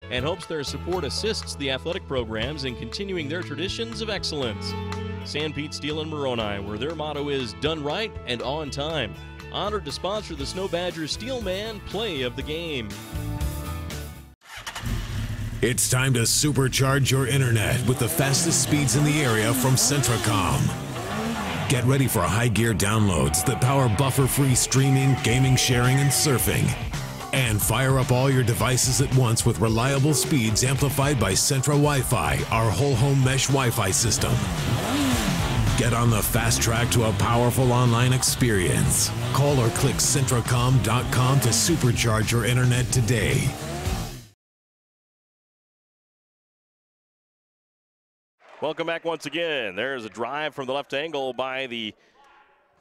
and hopes their support assists the athletic programs in continuing their traditions of excellence. Sanpete Steel and Moroni, where their motto is done right and on time. Honored to sponsor the Snow Badgers Steelman Play of the Game. It's time to supercharge your internet with the fastest speeds in the area from Centracom. Get ready for high gear downloads that power buffer-free streaming, gaming, sharing, and surfing. And fire up all your devices at once with reliable speeds amplified by Centra Wi-Fi, our whole home mesh Wi-Fi system. Get on the fast track to a powerful online experience. Call or click Centracom.com to supercharge your internet today. Welcome back once again. There's a drive from the left angle by the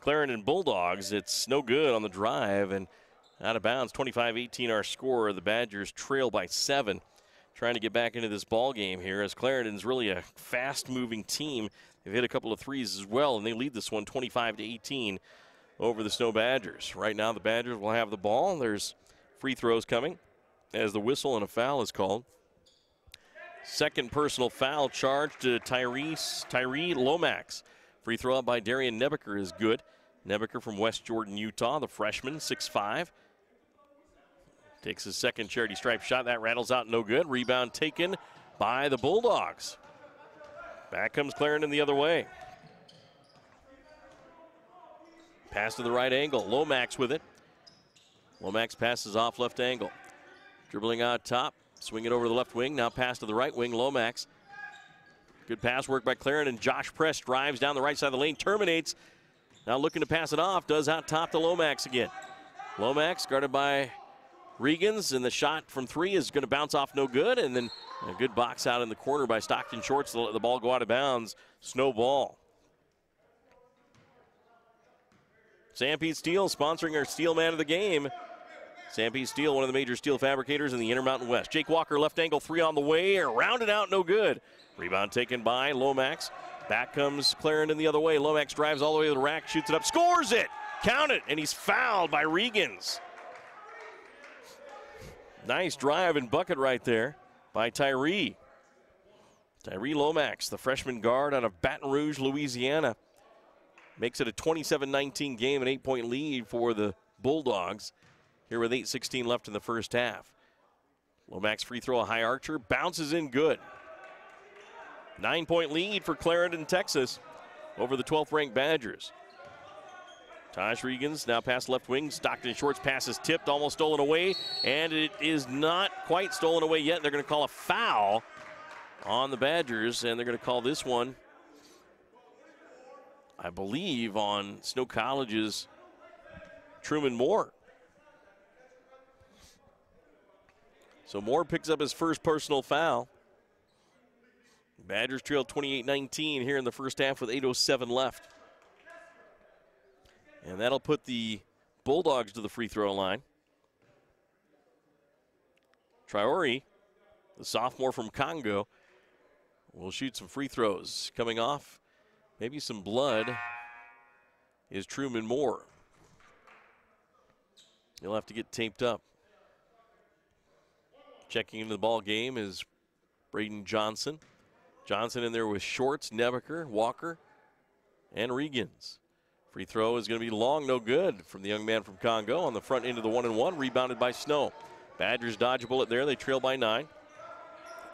Clarendon Bulldogs. It's no good on the drive and out of bounds. 25-18 our score. The Badgers trail by 7. Trying to get back into this ball game here as Clarendon's really a fast-moving team. They've hit a couple of threes as well, and they lead this one 25-18 over the Snow Badgers. Right now the Badgers will have the ball. There's free throws coming as the whistle and a foul is called. Second personal foul charged to Tyree Lomax. Free throw up by Darian Nebeker is good. Nebeker from West Jordan, Utah, the freshman, 6'5". Takes his second charity stripe shot. That rattles out, no good. Rebound taken by the Bulldogs. Back comes Clarendon the other way. Pass to the right angle. Lomax with it. Lomax passes off left angle. Dribbling out top. Swing it over the left wing. Now pass to the right wing. Lomax. Good pass work by Clarendon. Josh Press drives down the right side of the lane. Terminates. Now looking to pass it off. Does out top to Lomax again. Lomax guarded by Regans. And the shot from three is going to bounce off no good. And then a good box out in the corner by Stockton Shorts to let the ball go out of bounds. Snow ball. Sanpete Steel sponsoring our Steel Man of the Game. Sanpete Steel, one of the major steel fabricators in the Intermountain West. Jake Walker, left angle three on the way. Rounded out, no good. Rebound taken by Lomax. Back comes Clarendon the other way. Lomax drives all the way to the rack, shoots it up, scores it. Count it, and he's fouled by Regans. Nice drive and bucket right there by Tyree. Tyree Lomax, the freshman guard out of Baton Rouge, Louisiana. Makes it a 27-19 game, an 8-point lead for the Bulldogs. Here with 8:16 left in the first half. Lomax free throw, a high archer, bounces in good. 9-point lead for Clarendon, Texas over the 12th ranked Badgers. Taj Regans now pass left wing. Stockton Shorts pass is tipped, almost stolen away, and it is not quite stolen away yet. They're going to call a foul on the Badgers, and they're going to call this one, I believe, on Snow College's Truman Moore. So Moore picks up his first personal foul. Badgers trail 28-19 here in the first half with 8:07 left. And that'll put the Bulldogs to the free throw line. Traore, the sophomore from Congo, will shoot some free throws. Coming off maybe some blood is Truman Moore. He'll have to get taped up. Checking into the ball game is Braden Johnson. Johnson in there with Shorts, Nebeker, Walker, and Regans. Free throw is going to be long, no good from the young man from Congo on the front end of the 1-and-1, rebounded by Snow. Badgers dodge a bullet there. They trail by 9.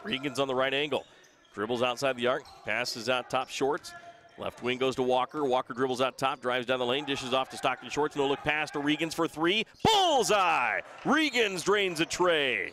Regans on the right angle. Dribbles outside the arc, passes out top. Shorts. Left wing goes to Walker. Walker dribbles out top, drives down the lane, dishes off to Stockton Shorts. No look pass to Regans for three. Bullseye! Regans drains a tray.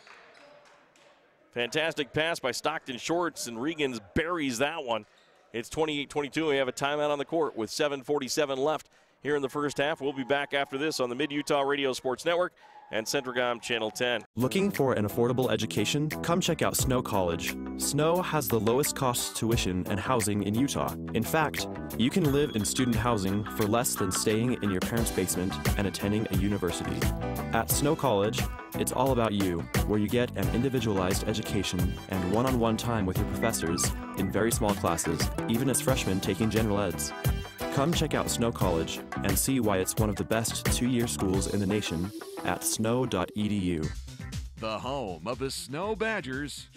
Fantastic pass by Stockton Shorts, and Regans buries that one. It's 28-22. We have a timeout on the court with 7:47 left here in the first half. We'll be back after this on the Mid-Utah Radio Sports Network and Centracom Channel 10. Looking for an affordable education? Come check out Snow College. Snow has the lowest cost tuition and housing in Utah. In fact, you can live in student housing for less than staying in your parents' basement and attending a university. At Snow College, it's all about you, where you get an individualized education and one-on-one time with your professors in very small classes, even as freshmen taking general eds. Come check out Snow College and see why it's one of the best two-year schools in the nation at snow.edu. the home of the Snow Badgers.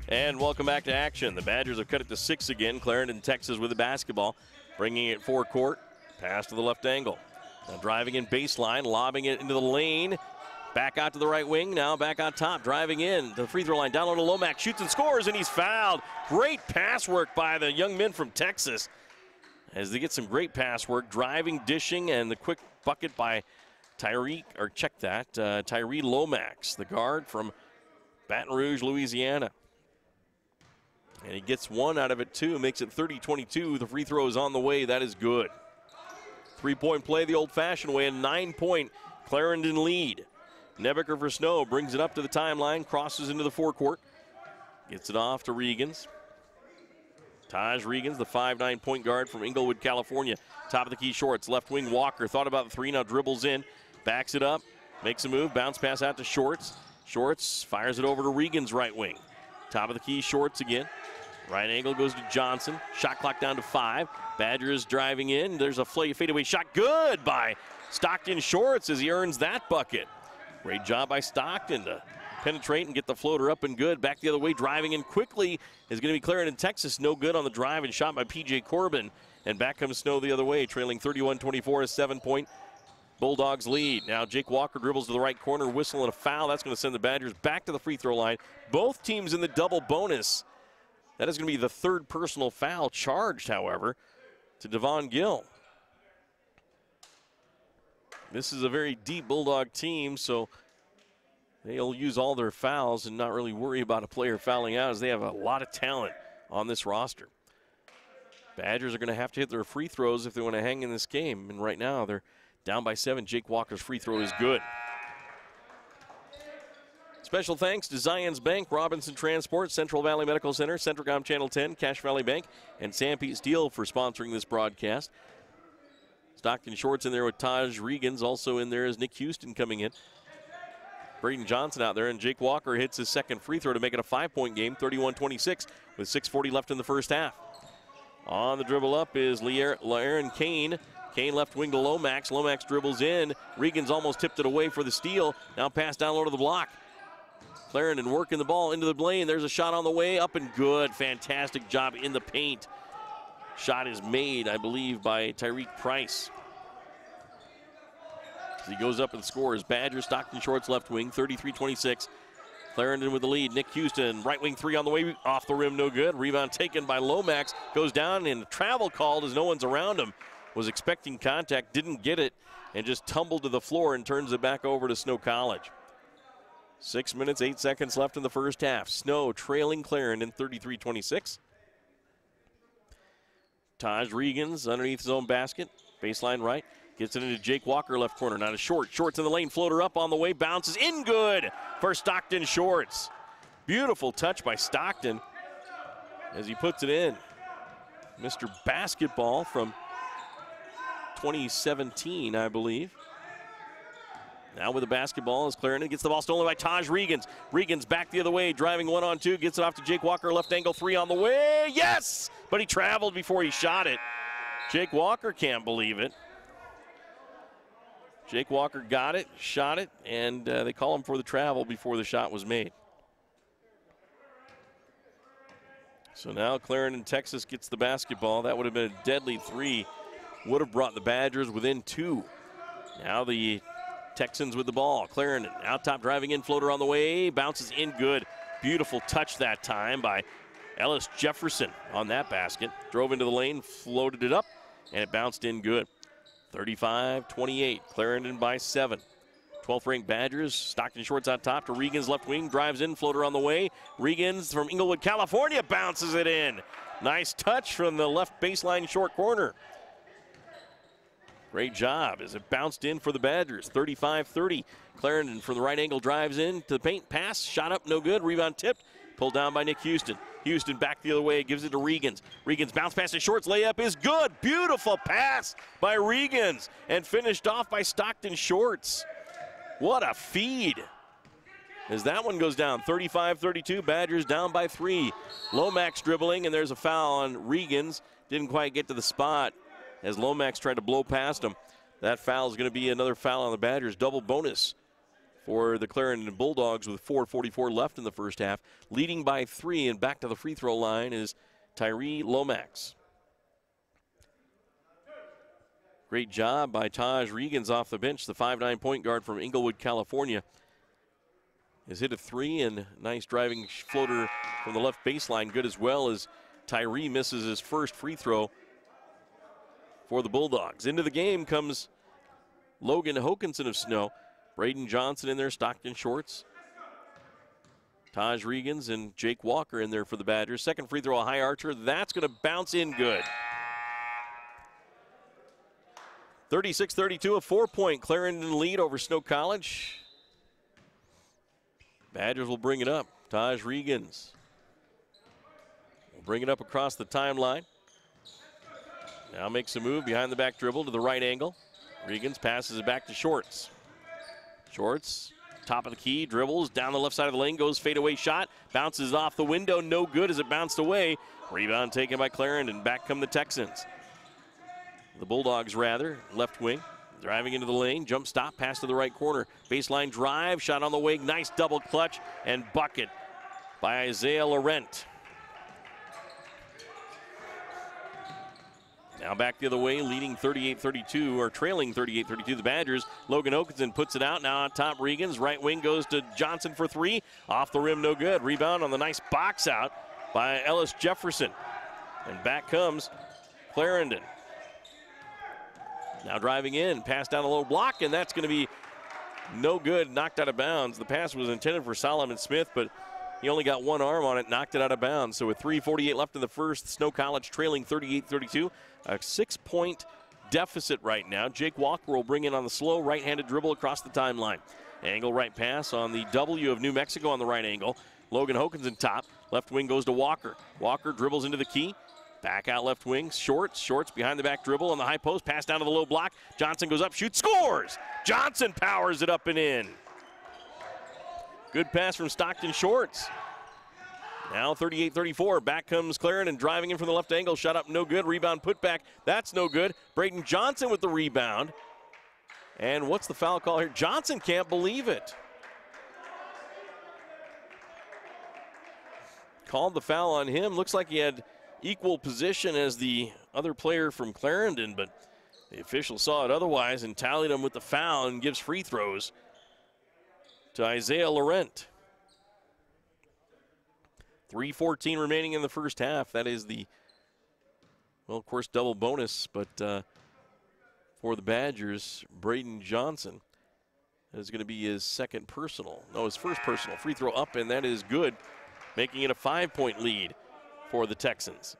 And welcome back to action. The Badgers have cut it to 6 again. Clarendon, Texas with the basketball, bringing it forecourt. Pass to the left angle. Now driving in baseline, lobbing it into the lane. Back out to the right wing, now back on top, driving in to the free throw line, down low to Lomax, shoots and scores, and he's fouled. Great pass work by the young men from Texas as they get some great pass work, driving, dishing, and the quick bucket by Tyree Lomax, the guard from Baton Rouge, Louisiana. And he gets one out of it, too, makes it 30-22. The free throw is on the way. That is good. Three-point play the old-fashioned way, a 9-point Clarendon lead. Nebeker for Snow brings it up to the timeline, crosses into the forecourt, gets it off to Regans. Taj Regans, the 5'9" point guard from Inglewood, California. Top of the key Shorts, left wing Walker, thought about the three, now dribbles in, backs it up, makes a move, bounce pass out to Shorts. Shorts fires it over to Regans' right wing. Top of the key Shorts again. Right angle goes to Johnson. Shot clock down to 5. Badgers driving in. There's a fadeaway shot. Good by Stockton Shorts as he earns that bucket. Great job by Stockton to penetrate and get the floater up and good. Back the other way, driving in quickly is going to be Clarendon, Texas. No good on the drive and shot by P.J. Corbin. And back comes Snow the other way, trailing 31-24, a 7-point Bulldogs lead. Now Jake Walker dribbles to the right corner, whistle and a foul. That's going to send the Badgers back to the free throw line. Both teams in the double bonus. That is going to be the third personal foul charged, however, to Devon Gill. This is a very deep Bulldog team, so they'll use all their fouls and not really worry about a player fouling out as they have a lot of talent on this roster. Badgers are going to have to hit their free throws if they want to hang in this game, and right now they're down by 7. Jake Walker's free throw is good. Special thanks to Zions Bank, Robinson Transport, Central Valley Medical Center, Centricom Channel 10, Cache Valley Bank, and Sanpete Steel for sponsoring this broadcast. Stockton Shorts in there with Taj Regans. Also in there is Nick Houston coming in. Braden Johnson out there, and Jake Walker hits his second free throw to make it a 5-point game, 31-26, with 6:40 left in the first half. On the dribble up is La'Aaron Kane. Kane left wing to Lomax. Lomax dribbles in. Regans almost tipped it away for the steal. Now pass down low to the block. Clarendon working the ball into the lane. There's a shot on the way, up and good. Fantastic job in the paint. Shot is made, I believe, by Tyreek Price. He goes up and scores. Badgers, Stockton Shorts left wing, 33-26. Clarendon with the lead. Nick Houston, right wing three on the way, off the rim, no good. Rebound taken by Lomax. Goes down and travel called as no one's around him. Was expecting contact, didn't get it, and just tumbled to the floor and turns it back over to Snow College. 6 minutes, 8 seconds left in the first half. Snow trailing Clarendon 33-26. Taj Regans underneath his own basket. Baseline right. Gets it into Jake Walker, left corner. Not a Short. Shorts in the lane. Floater up on the way. Bounces in good for Stockton Shorts. Beautiful touch by Stockton as he puts it in. Mr. Basketball from 2017, I believe. Now with the basketball as Clarendon gets the ball stolen by Taj Regans. Regans back the other way, driving 1-on-2, gets it off to Jake Walker, left angle three on the way. Yes! But he traveled before he shot it. Jake Walker can't believe it. Jake Walker got it, shot it, and they call him for the travel before the shot was made. So now Clarendon, Texas gets the basketball. That would have been a deadly three. Would have brought the Badgers within 2. Now the Texans with the ball. Clarendon out top, driving in, floater on the way, bounces in good. Beautiful touch that time by Ellis Jefferson on that basket. Drove into the lane, floated it up, and it bounced in good. 35-28, Clarendon by 7. 12th ranked Badgers, Stockton Shorts out top to Regans left wing, drives in, floater on the way. Regans from Inglewood, California, bounces it in. Nice touch from the left baseline short corner. Great job as it bounced in for the Badgers. 35-30. Clarendon from the right angle drives in to the paint. Pass, shot up, no good. Rebound tipped. Pulled down by Nick Houston. Houston back the other way, gives it to Regans. Regans bounce pass to Shorts. Layup is good. Beautiful pass by Regans. And finished off by Stockton Shorts. What a feed. As that one goes down. 35-32. Badgers down by 3. Lomax dribbling, and there's a foul on Regans. Didn't quite get to the spot as Lomax tried to blow past him. That foul is going to be another foul on the Badgers. Double bonus for the Clarendon Bulldogs with 4:44 left in the first half. Leading by 3, and back to the free throw line is Tyree Lomax. Great job by Taj Regans off the bench, the 5'9" point guard from Inglewood, California. Has hit a 3, and nice driving floater from the left baseline, good as well, as Tyree misses his first free throw for the Bulldogs. Into the game comes Logan Hokanson of Snow. Braden Johnson in there, Stockton shorts. Taj Regans and Jake Walker in there for the Badgers. Second free throw, a high archer. That's going to bounce in good. 36-32, a 4-point Clarendon lead over Snow College. Badgers will bring it up. Taj Regans will bring it up across the timeline. Now makes a move behind the back dribble to the right angle. Regans passes it back to Shorts. Shorts, top of the key, dribbles down the left side of the lane, goes fadeaway shot, bounces off the window, no good as it bounced away. Rebound taken by Clarendon. Back come the Texans. The Bulldogs, rather, left wing, driving into the lane, jump stop, pass to the right corner. Baseline drive, shot on the wing, nice double clutch, and bucket by Isaiah Laurent. Now back the other way, leading 38-32, or trailing 38-32, the Badgers. Logan Hokanson puts it out, now on top Regans. Right wing goes to Johnson for 3. Off the rim, no good. Rebound on the nice box out by Ellis Jefferson. And back comes Clarendon. Now driving in, pass down a low block, and that's going to be no good, knocked out of bounds. The pass was intended for Solomon Smith, but he only got one arm on it, knocked it out of bounds. So with 3:48 left in the first, Snow College trailing 38-32. A 6-point deficit right now. Jake Walker will bring in on the slow right-handed dribble across the timeline. Angle right pass on the W of New Mexico on the right angle. Logan Hokanson top. Left wing goes to Walker. Walker dribbles into the key. Back out left wing, Shorts behind the back dribble on the high post, pass down to the low block. Johnson goes up, shoots, scores! Johnson powers it up and in. Good pass from Stockton Shorts. Now 38-34, back comes Clarendon, driving in from the left angle, shot up, no good, rebound put back, that's no good. Braden Johnson with the rebound. And what's the foul call here? Johnson can't believe it. Called the foul on him, looks like he had equal position as the other player from Clarendon, but the official saw it otherwise and tallied him with the foul and gives free throws to Isaiah Laurent. 3:14 remaining in the first half. That is the, well, of course, double bonus, but for the Badgers, Braden Johnson, that is going to be his second personal. No, his first personal. Free throw up, and that is good, making it a 5-point lead for the Texans.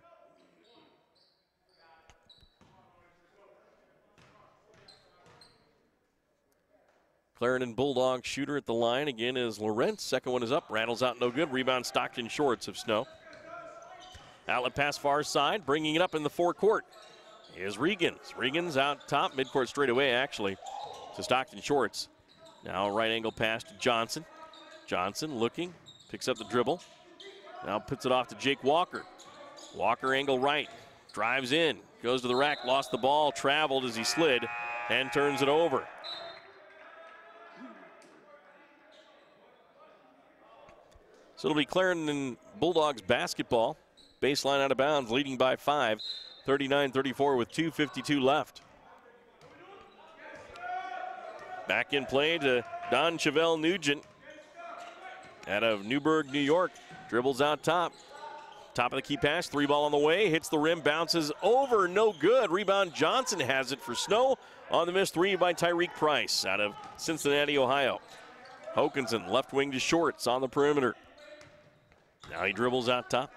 Clarendon Bulldog shooter at the line again is Laurent. Second one is up, rattles out, no good. Rebound Stockton Shorts of Snow. Outlet pass far side, bringing it up in the forecourt is Regans. Regans out top, midcourt straight away actually to Stockton Shorts. Now right angle pass to Johnson. Johnson looking, picks up the dribble. Now puts it off to Jake Walker. Walker angle right, drives in, goes to the rack, lost the ball, traveled as he slid, and turns it over. So it'll be Clarendon Bulldogs basketball. Baseline out of bounds, leading by 5, 39-34 with 2:52 left. Back in play to Don Chevelle Nugent out of Newburgh, New York. Dribbles out top. Top of the key pass, 3-ball on the way, hits the rim, bounces over, no good. Rebound Johnson has it for Snow on the missed 3 by Tyreek Price out of Cincinnati, Ohio. Hokanson left wing to Shorts on the perimeter. Now he dribbles out top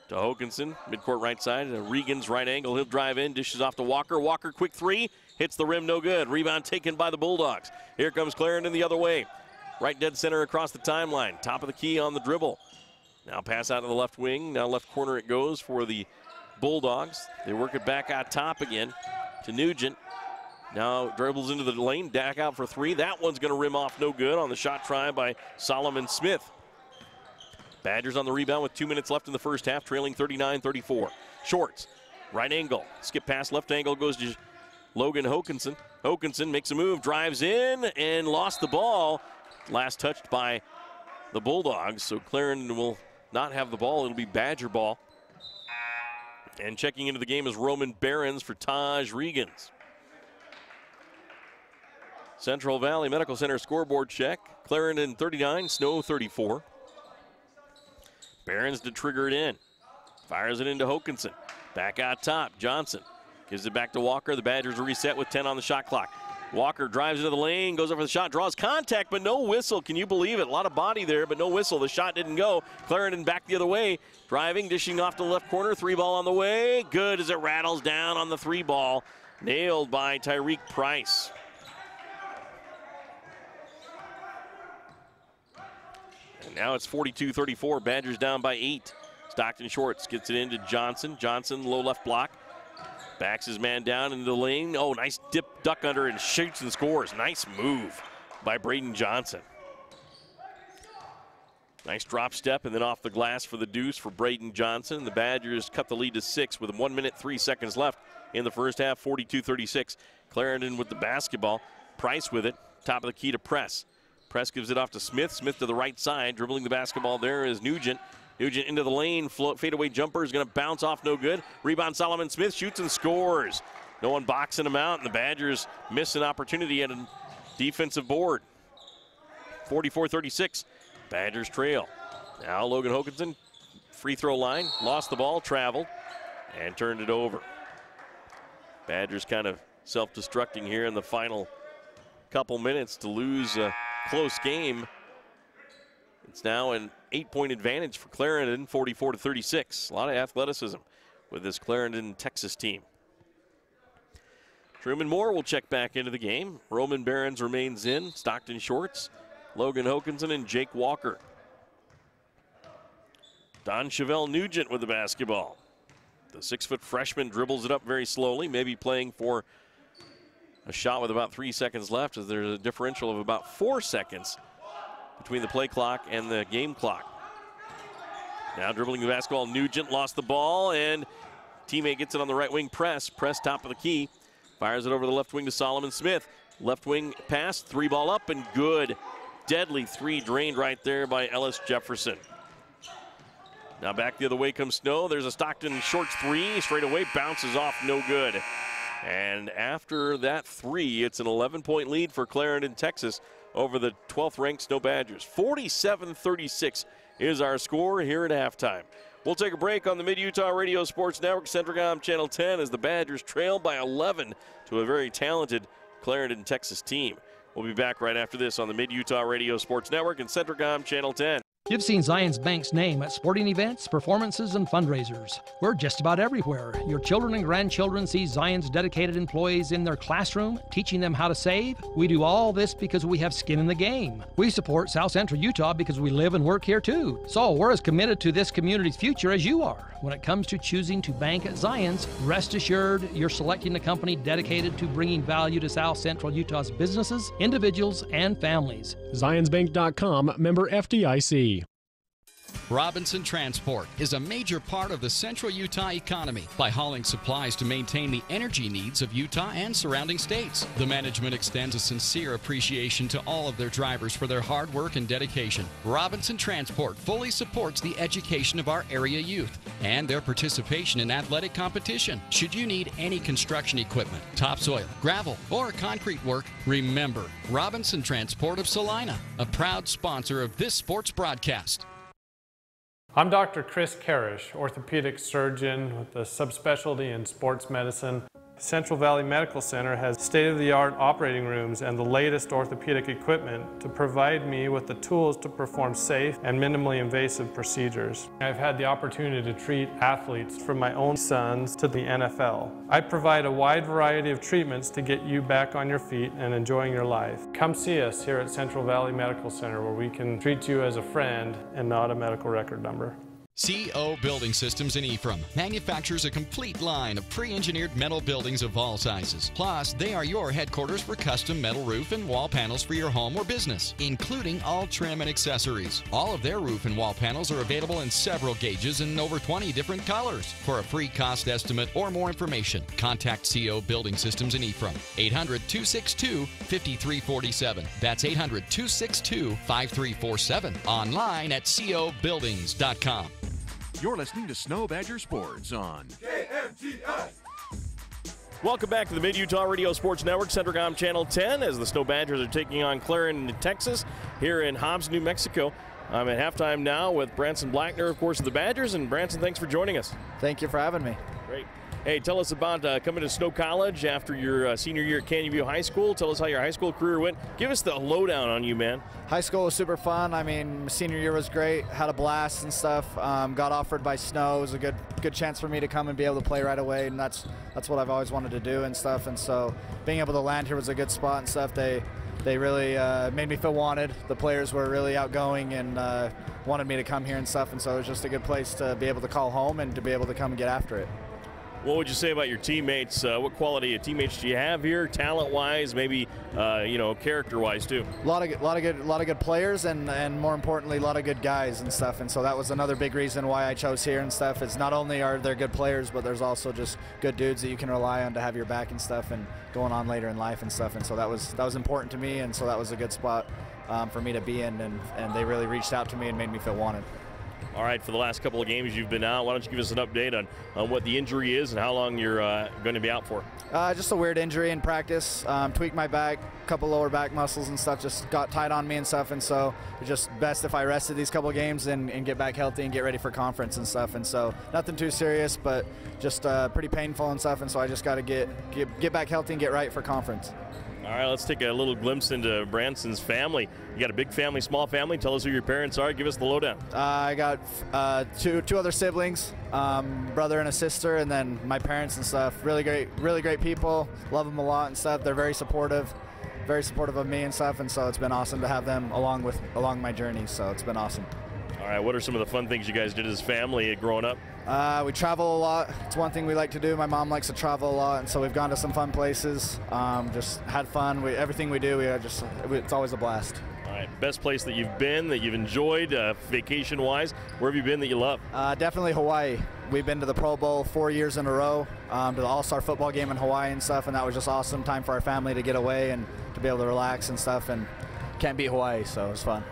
to Hokanson, midcourt right side, Regans right angle, he'll drive in, dishes off to Walker. Walker quick 3, hits the rim, no good. Rebound taken by the Bulldogs. Here comes Clarendon the other way. Right dead center across the timeline, top of the key on the dribble. Now pass out to the left wing, now left corner it goes for the Bulldogs. They work it back out top again to Nugent. Now dribbles into the lane, back out for 3. That one's gonna rim off, no good on the shot try by Solomon Smith. Badgers on the rebound with 2 minutes left in the first half, trailing 39-34. Shorts, right angle, skip pass, left angle goes to Logan Hokanson. Hokanson makes a move, drives in, and lost the ball. last touched by the Bulldogs, so Clarendon will not have the ball. It'll be Badger ball. And checking into the game is Roman Behrens for Taj Regans. Central Valley Medical Center scoreboard check. Clarendon 39, Snow 34. Behrens to trigger it in. Fires it into Hokinson. Back out top, Johnson gives it back to Walker. The Badgers reset with 10 on the shot clock. Walker drives into the lane, goes over the shot, draws contact, but no whistle. Can you believe it? A lot of body there, but no whistle. The shot didn't go. Clarendon back the other way. Driving, dishing off to the left corner. 3-ball on the way. Good as it rattles down on the 3-ball. Nailed by Tyreek Price. And now it's 42-34. Badgers down by 8. Stockton Shorts gets it into Johnson. Johnson, low left block. Backs his man down into the lane. Oh, nice dip, duck under, and shoots and scores. Nice move by Braden Johnson. Nice drop step and then off the glass for the deuce for Braden Johnson. The Badgers cut the lead to 6 with 1 minute, 3 seconds left in the first half, 42-36. Clarendon with the basketball. Price with it. Top of the key to Press. Press gives it off to Smith. Smith to the right side. Dribbling the basketball there is Nugent. Nugent into the lane, fadeaway jumper is going to bounce off, no good. Rebound, Solomon Smith shoots and scores. No one boxing him out, and the Badgers miss an opportunity at a defensive board. 44-36, Badgers trail. Now Logan Hokinson, free throw line, lost the ball, traveled, and turned it over. Badgers kind of self-destructing here in the final couple minutes to lose a close game. It's now an 8-point advantage for Clarendon, 44-36. A lot of athleticism with this Clarendon, Texas team. Truman Moore will check back into the game. Roman Behrens remains in. Stockton Shorts, Logan Hokinson, and Jake Walker. Don Chevelle Nugent with the basketball. The 6-foot freshman dribbles it up very slowly, maybe playing for a shot with about 3 seconds left, as there's a differential of about 4 seconds between the play clock and the game clock. Now dribbling the basketball, Nugent lost the ball, and teammate gets it on the right wing. Press top of the key. Fires it over the left wing to Solomon Smith. Left wing pass, 3-ball up, and good. Deadly 3 drained right there by Ellis Jefferson. Now back the other way comes Snow. There's a Stockton Shorts 3, straight away, bounces off, no good. And after that 3, it's an 11-point lead for Clarendon, Texas, over the 12th ranked Snow Badgers. 47-36 is our score here at halftime. We'll take a break on the Mid-Utah Radio Sports Network, Centricom Channel 10, as the Badgers trail by 11 to a very talented Clarendon, Texas team. We'll be back right after this on the Mid-Utah Radio Sports Network and Centricom Channel 10. You've seen Zions Bank's name at sporting events, performances, and fundraisers. We're just about everywhere. Your children and grandchildren see Zions' dedicated employees in their classroom, teaching them how to save. We do all this because we have skin in the game. We support South Central Utah because we live and work here too. So we're as committed to this community's future as you are. When it comes to choosing to bank at Zions, rest assured you're selecting a company dedicated to bringing value to South Central Utah's businesses, individuals, and families. ZionsBank.com, member FDIC. Robinson Transport is a major part of the Central Utah economy by hauling supplies to maintain the energy needs of Utah and surrounding states. The management extends a sincere appreciation to all of their drivers for their hard work and dedication. Robinson Transport fully supports the education of our area youth and their participation in athletic competition. Should you need any construction equipment, topsoil, gravel, or concrete work, remember Robinson Transport of Salina, a proud sponsor of this sports broadcast. I'm Dr. Chris Karish, orthopedic surgeon with a subspecialty in sports medicine. Central Valley Medical Center has state-of-the-art operating rooms and the latest orthopedic equipment to provide me with the tools to perform safe and minimally invasive procedures. I've had the opportunity to treat athletes from my own sons to the NFL. I provide a wide variety of treatments to get you back on your feet and enjoying your life. Come see us here at Central Valley Medical Center, where we can treat you as a friend and not a medical record number. CO Building Systems in Ephraim manufactures a complete line of pre-engineered metal buildings of all sizes. Plus, they are your headquarters for custom metal roof and wall panels for your home or business, including all trim and accessories. All of their roof and wall panels are available in several gauges and over 20 different colors. For a free cost estimate or more information, contact CO Building Systems in Ephraim. 800-262-5347. That's 800-262-5347. Online at cobuildings.com. You're listening to Snow Badger Sports on KMTS. Welcome back to the Mid-Utah Radio Sports Network, Centricom Channel 10, as the Snow Badgers are taking on Clarendon, Texas, here in Hobbs, New Mexico. I'm at halftime now with Branson Blackner, of course, of the Badgers. And Branson, thanks for joining us. Thank you for having me. Great. Hey, tell us about coming to Snow College after your senior year at Canyon View High School. Tell us how your high school career went. Give us the lowdown on you, man. High school was super fun. I mean, senior year was great. Had a blast and stuff. Got offered by Snow. It was a good chance for me to come and be able to play right away, and that's what I've always wanted to do and stuff. And so being able to land here was a good spot and stuff. They really made me feel wanted. The players were really outgoing and wanted me to come here and stuff. And so it was just a good place to be able to call home and to be able to come and get after it. What would you say about your teammates? What quality of teammates do you have here, talent-wise, maybe character-wise too? A lot of good players, and more importantly, a lot of good guys and stuff. And so that was another big reason why I chose here and stuff. Is not only are there good players, but there's also just good dudes that you can rely on to have your back and stuff, and going on later in life and stuff. And so that was important to me, and so that was a good spot for me to be in. And they really reached out to me and made me feel wanted. All right, for the last couple of games you've been out, why don't you give us an update on what the injury is and how long you're going to be out for? Just a weird injury in practice. Tweaked my back, couple lower back muscles and stuff just got tight on me and stuff, and so it's just best if I rested these couple games and get back healthy and get ready for conference and stuff. And so nothing too serious, but just pretty painful and stuff, and so I just got to get back healthy and get right for conference. All right, let's take a little glimpse into Branson's family. You got a big family, small family. Tell us who your parents are. Give us the lowdown. I got two other siblings, brother and a sister, and then my parents and stuff. Really great people. Love them a lot and stuff. They're very supportive of me and stuff, and so it's been awesome to have them along my journey. So it's been awesome. All right, what are some of the fun things you guys did as a family growing up? We travel a lot. It's one thing we like to do. My mom likes to travel a lot, and so we've gone to some fun places. Just had fun. Everything we do, it's always a blast. All right, best place that you've been, that you've enjoyed, vacation-wise, where have you been that you love? Definitely Hawaii. We've been to the Pro Bowl 4 years in a row, to the All-Star football game in Hawaii and stuff, and that was just awesome time for our family to get away and to be able to relax and stuff, and can't beat Hawaii, so it was fun.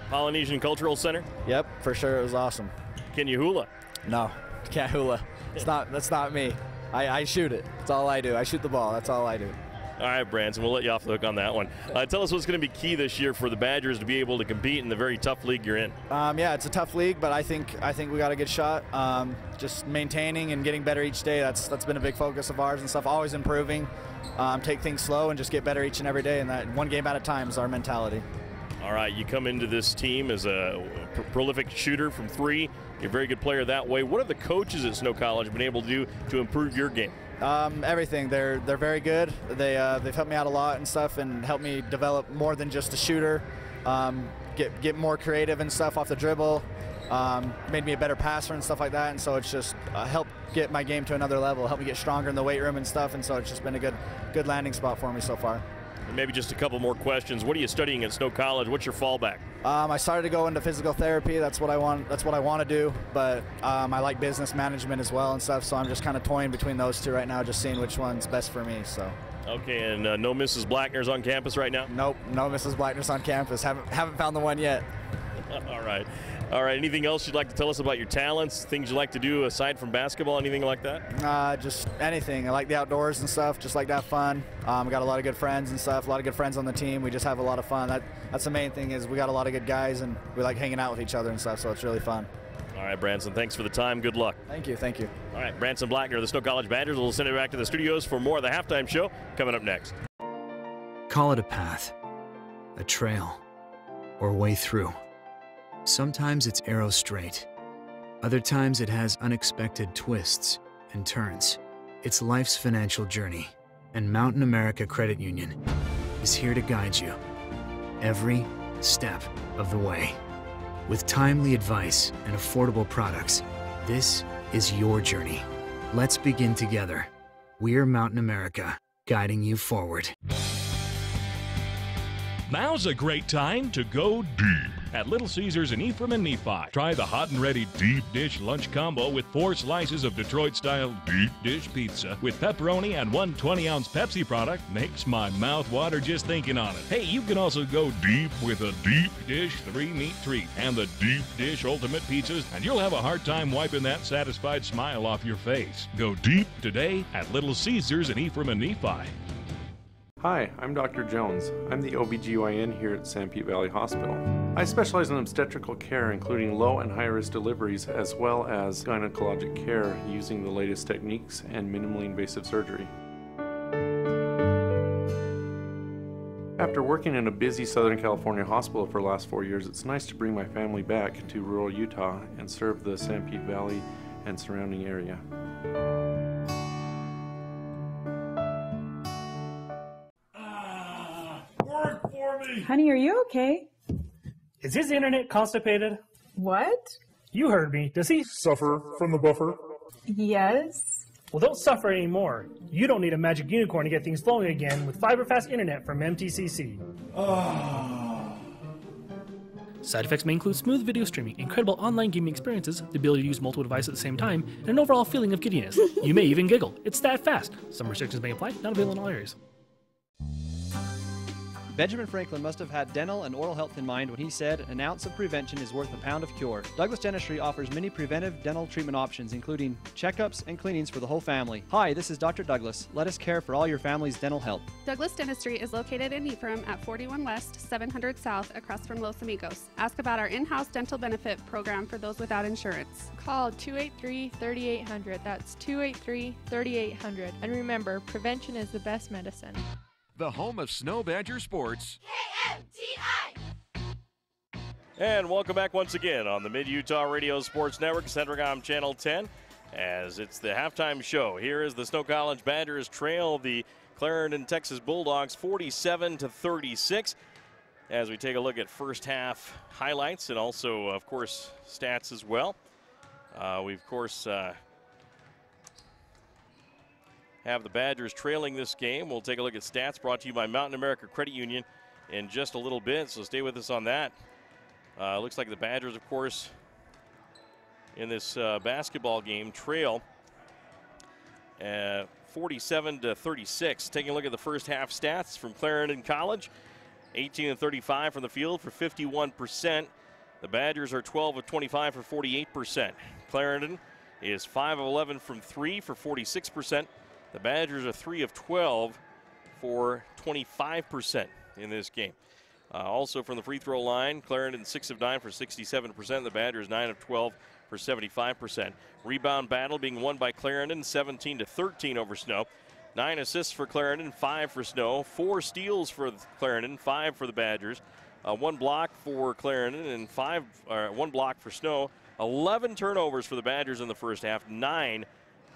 Polynesian Cultural Center? Yep, for sure. It was awesome. Can you hula? No, can't hula. That's not me. I shoot it. That's all I do. I shoot the ball. That's all I do. All right, Branson, we'll let you off the hook on that one. Tell us what's going to be key this year for the Badgers to be able to compete in the very tough league you're in. Yeah, it's a tough league, but I think we got a good shot. Just maintaining and getting better each day. That's been a big focus of ours and stuff. Always improving. Take things slow and just get better each and every day. And that one game at a time is our mentality. All right, you come into this team as a prolific shooter from three. You're a very good player that way. What have the coaches at Snow College been able to do to improve your game? Everything. They're very good. They've helped me out a lot and stuff, and helped me develop more than just a shooter. Get more creative and stuff off the dribble. Made me a better passer and stuff like that. And so it's just helped get my game to another level. Helped me get stronger in the weight room and stuff. And so it's just been a good landing spot for me so far. And maybe just a couple more questions. What are you studying at Snow College? What's your fallback? I started to go into physical therapy. That's what I want to do. But I like business management as well and stuff. So I'm just kind of toying between those two right now, just seeing which one's best for me. So. Okay, and no Mrs. Blackner's on campus right now? Nope, no Mrs. Blackner's on campus. Haven't found the one yet. All right. Anything else you'd like to tell us about your talents, things you like to do aside from basketball, anything like that? Just anything. I like the outdoors and stuff, just like to have fun. Got a lot of good friends and stuff, a lot of good friends on the team. We just have a lot of fun. That's the main thing, is we got a lot of good guys, and we like hanging out with each other and stuff, so it's really fun. All right, Branson, thanks for the time. Good luck. Thank you. All right, Branson Blackner of the Snow College Badgers. We'll send it back to the studios for more of the halftime show coming up next. Call it a path, a trail, or way through. Sometimes it's arrow straight. Other times it has unexpected twists and turns. It's life's financial journey, and Mountain America Credit Union is here to guide you every step of the way. With timely advice and affordable products, this is your journey. Let's begin together. We're Mountain America, guiding you forward. Now's a great time to go deep at Little Caesars in Ephraim and Nephi. Try the hot and ready deep dish lunch combo with 4 slices of Detroit-style deep dish pizza with pepperoni and 1 20-ounce Pepsi product. Makes my mouth water just thinking on it. Hey, you can also go deep with a deep dish 3-meat treat and the deep dish ultimate pizzas, and you'll have a hard time wiping that satisfied smile off your face. Go deep today at Little Caesars in Ephraim and Nephi. Hi, I'm Dr. Jones. I'm the OBGYN here at San Pete Valley Hospital. I specialize in obstetrical care, including low and high risk deliveries, as well as gynecologic care using the latest techniques and minimally invasive surgery. After working in a busy Southern California hospital for the last 4 years, it's nice to bring my family back to rural Utah and serve the San Pete Valley and surrounding area. Work for me! Honey, are you okay? Is his internet constipated? What? You heard me. Does he suffer from the buffer? Yes. Well, don't suffer anymore. You don't need a magic unicorn to get things flowing again with fiber-fast internet from MTCC. Side effects may include smooth video streaming, incredible online gaming experiences, the ability to use multiple devices at the same time, and an overall feeling of giddiness. You may even giggle. It's that fast. Some restrictions may apply, not available in all areas. Benjamin Franklin must have had dental and oral health in mind when he said, "An ounce of prevention is worth a pound of cure." Douglas Dentistry offers many preventive dental treatment options, including checkups and cleanings for the whole family. Hi, this is Dr. Douglas. Let us care for all your family's dental health. Douglas Dentistry is located in Ephraim at 41 West, 700 South, across from Los Amigos. Ask about our in-house dental benefit program for those without insurance. Call 283-3800. That's 283-3800. And remember, prevention is the best medicine. The home of Snow Badger Sports. KMTI! And welcome back once again on the Mid-Utah Radio Sports Network, Centricom Channel 10, as it's the halftime show. Here is the Snow College Badgers trail the Clarendon, Texas Bulldogs 47-36. As we take a look at first half highlights and also, of course, stats as well. We, of course, have the Badgers trailing this game. We'll take a look at stats brought to you by Mountain America Credit Union in just a little bit, so stay with us on that. Looks like the Badgers, of course, in this basketball game trail 47-36. Taking a look at the first half stats from Clarendon College. 18-35 from the field for 51%. The Badgers are 12 of 25 for 48%. Clarendon is 5 of 11 from 3 for 46%. The Badgers are 3 of 12 for 25% in this game. Also from the free throw line, Clarendon 6 of 9 for 67%. The Badgers 9 of 12 for 75%. Rebound battle being won by Clarendon 17-13 over Snow. 9 assists for Clarendon, 5 for Snow. 4 steals for Clarendon, 5 for the Badgers. 1 block for Clarendon and 1 block for Snow. 11 turnovers for the Badgers in the first half, 9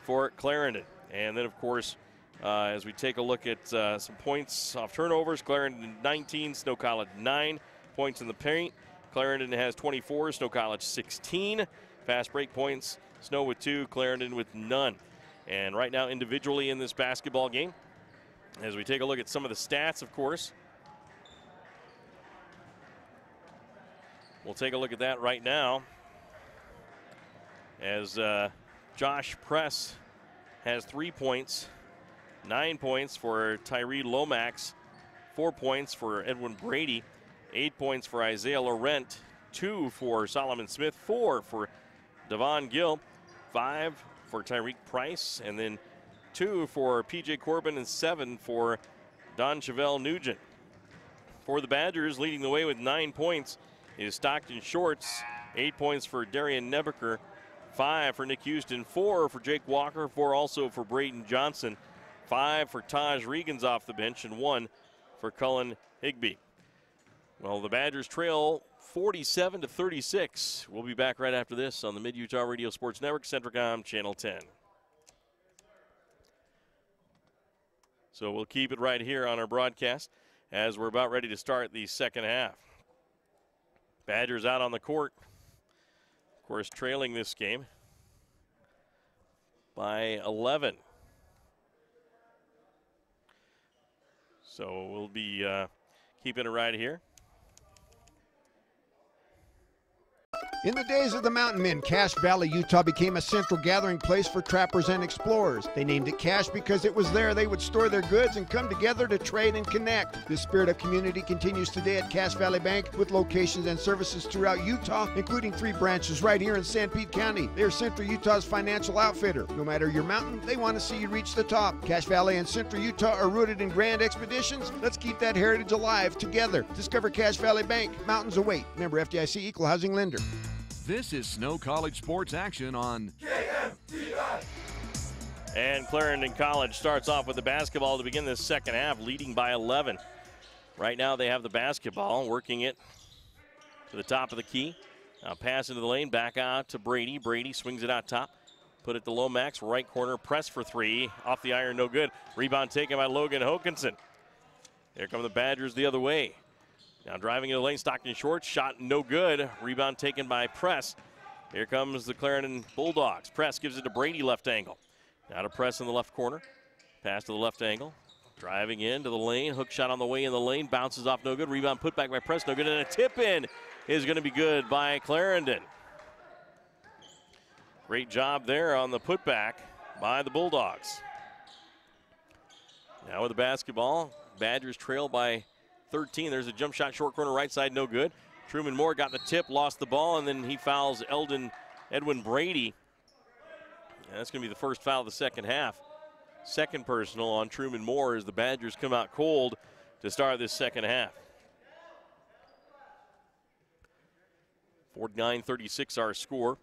for Clarendon. And then, of course, as we take a look at some points off turnovers, Clarendon 19, Snow College 9 points in the paint. Clarendon has 24, Snow College 16. Fast break points, Snow with 2, Clarendon with none. And right now, individually in this basketball game, as we take a look at some of the stats, of course, we'll take a look at that right now as Josh Press has 3 points, 9 points for Tyree Lomax, 4 points for Edwin Brady, 8 points for Isaiah Laurent, 2 for Solomon Smith, 4 for Devon Gill, 5 for Tyreek Price, and then 2 for PJ Corbin and 7 for Don Chevelle Nugent. For the Badgers, leading the way with 9 points is Stockton Shorts, 8 points for Darian Nebeker, 5 for Nick Houston, 4 for Jake Walker, 4 also for Braden Johnson, 5 for Taj Regans off the bench, and 1 for Cullen Higbee. Well, the Badgers trail 47-36. We'll be back right after this on the Mid-Utah Radio Sports Network, Centricom Channel 10. So we'll keep it right here on our broadcast as we're about ready to start the second half. Badgers out on the court. Of course, trailing this game by 11. So we'll be keeping it right here. In the days of the Mountain Men, Cache Valley, Utah became a central gathering place for trappers and explorers. They named it Cache because it was there they would store their goods and come together to trade and connect. This spirit of community continues today at Cache Valley Bank with locations and services throughout Utah, including 3 branches right here in San Pete County. They're Central Utah's financial outfitter. No matter your mountain, they want to see you reach the top. Cache Valley and Central Utah are rooted in grand expeditions. Let's keep that heritage alive together. Discover Cache Valley Bank. Mountains await. Member FDIC, Equal Housing Lender. This is Snow College Sports Action on KMTI. And Clarendon College starts off with the basketball to begin this second half, leading by 11. Right now they have the basketball, working it to the top of the key. Now pass into the lane, back out to Brady. Brady swings it out top. Put it to Lomax, right corner, press for 3. Off the iron, no good. Rebound taken by Logan Hokinson. Here come the Badgers the other way. Now driving into the lane, Stockton short, shot no good. Rebound taken by Press. Here comes the Clarendon Bulldogs. Press gives it to Brady, left angle. Now to Press in the left corner. Pass to the left angle. Driving into the lane, hook shot on the way in the lane, bounces off no good. Rebound put back by Press, no good. And a tip in is going to be good by Clarendon. Great job there on the putback by the Bulldogs. Now with the basketball, Badgers trail by 13. There's a jump shot, short corner, right side, no good. Truman Moore got the tip, lost the ball, and then he fouls Edwin Brady. And that's going to be the first foul of the second half. Second personal on Truman Moore as the Badgers come out cold to start this second half. 49-36 our score.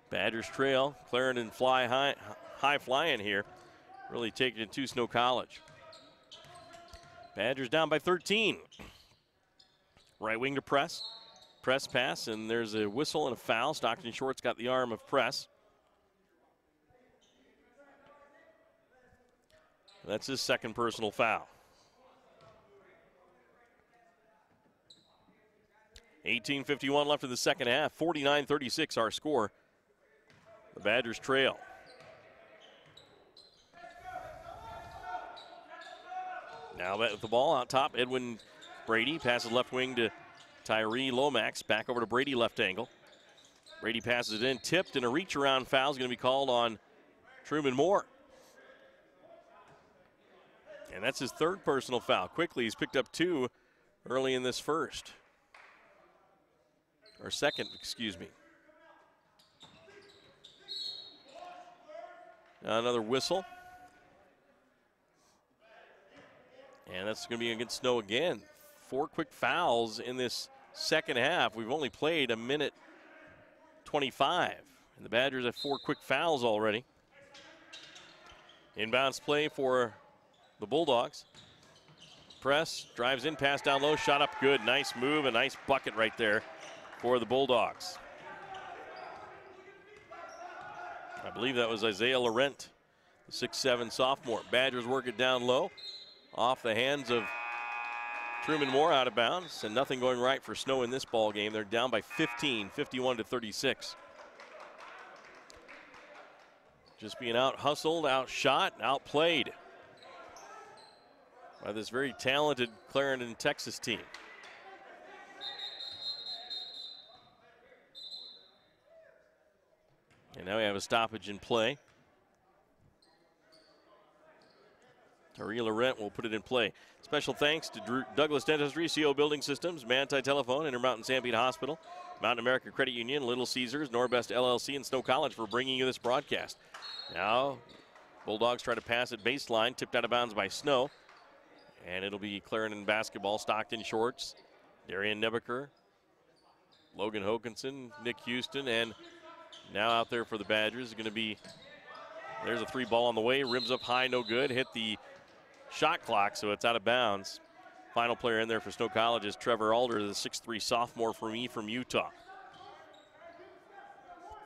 Badgers trail. Clarendon fly high flying here. Really taking it to Snow College. Badgers down by 13. Right wing to Press. Press pass, and there's a whistle and a foul. Stockton Short's got the arm of Press. That's his second personal foul. 18:51 left in the second half. 49-36 our score. The Badgers trail. Now with the ball out top, Edwin Brady passes left wing to Tyree Lomax. Back over to Brady, left angle. Brady passes it in, tipped, and a reach around foul is going to be called on Truman Moore. And that's his third personal foul. Quickly, he's picked up 2 early in this first. Or second, excuse me. Another whistle. And that's going to be against Snow again. 4 quick fouls in this second half. We've only played a minute 25. And the Badgers have 4 quick fouls already. Inbounds play for the Bulldogs. Press, drives in, pass down low, shot up good. Nice move, a nice bucket right there for the Bulldogs. I believe that was Isaiah Laurent, the 6'7" sophomore. Badgers work it down low. Off the hands of Truman Moore, out of bounds, and nothing going right for Snow in this ball game. They're down by 15, 51-36. Just being out hustled, outshot, outplayed by this very talented Clarendon, Texas team. And now we have a stoppage in play. Tyree Laurent will put it in play. Special thanks to Douglas Dentistry, CO Building Systems, Manti Telephone, Intermountain Stampede Hospital, Mountain America Credit Union, Little Caesars, Norbest LLC, and Snow College for bringing you this broadcast. Now, Bulldogs try to pass it baseline, tipped out of bounds by Snow. And it'll be Clarendon basketball. Stockton Shorts, Darian Nebeker, Logan Hokinson, Nick Houston, and now out there for the Badgers is going to be, there's a 3 ball on the way, rims up high, no good, hit the shot clock, so it's out of bounds. Final player in there for Snow College is Trevor Alder, the 6'3" sophomore from Utah.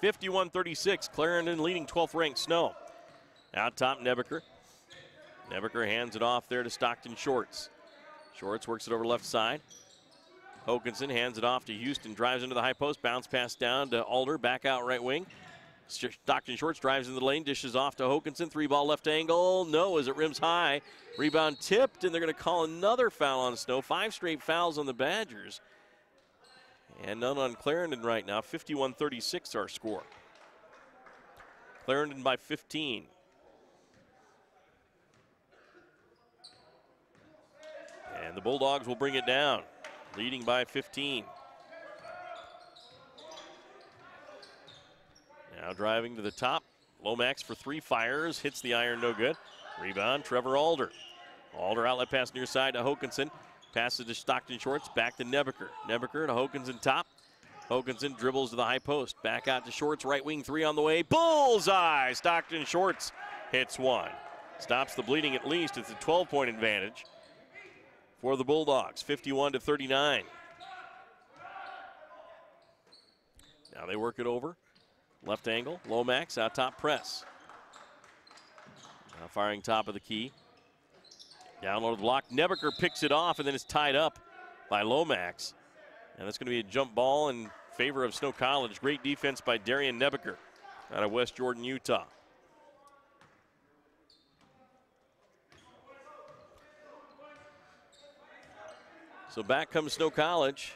51-36, Clarendon leading 12th ranked Snow. Out top, Nebeker. Nebeker hands it off there to Stockton Shorts. Shorts works it over left side. Hokanson hands it off to Houston, drives into the high post, bounce pass down to Alder, back out right wing. Stockton Shorts drives into the lane, dishes off to Hokanson, 3-ball left angle, no, as it rims high. Rebound tipped, and they're going to call another foul on Snow. 5 straight fouls on the Badgers. And none on Clarendon right now. 51-36 our score. Clarendon by 15. And the Bulldogs will bring it down, leading by 15. Now driving to the top. Lomax for 3, fires, hits the iron, no good. Rebound, Trevor Alder. Alder outlet pass near side to Hokanson. Passes to Stockton Shorts, back to Nebeker. Nebeker to Hokanson top. Hokanson dribbles to the high post. Back out to Shorts, right wing 3 on the way. Bullseye! Stockton Shorts hits 1. Stops the bleeding at least. It's a 12-point advantage for the Bulldogs, 51-39. Now they work it over. Left angle, Lomax out top press. Now firing top of the key. Down low to the block. Nebeker picks it off and then it's tied up by Lomax. And that's going to be a jump ball in favor of Snow College. Great defense by Darian Nebeker out of West Jordan, Utah. So back comes Snow College.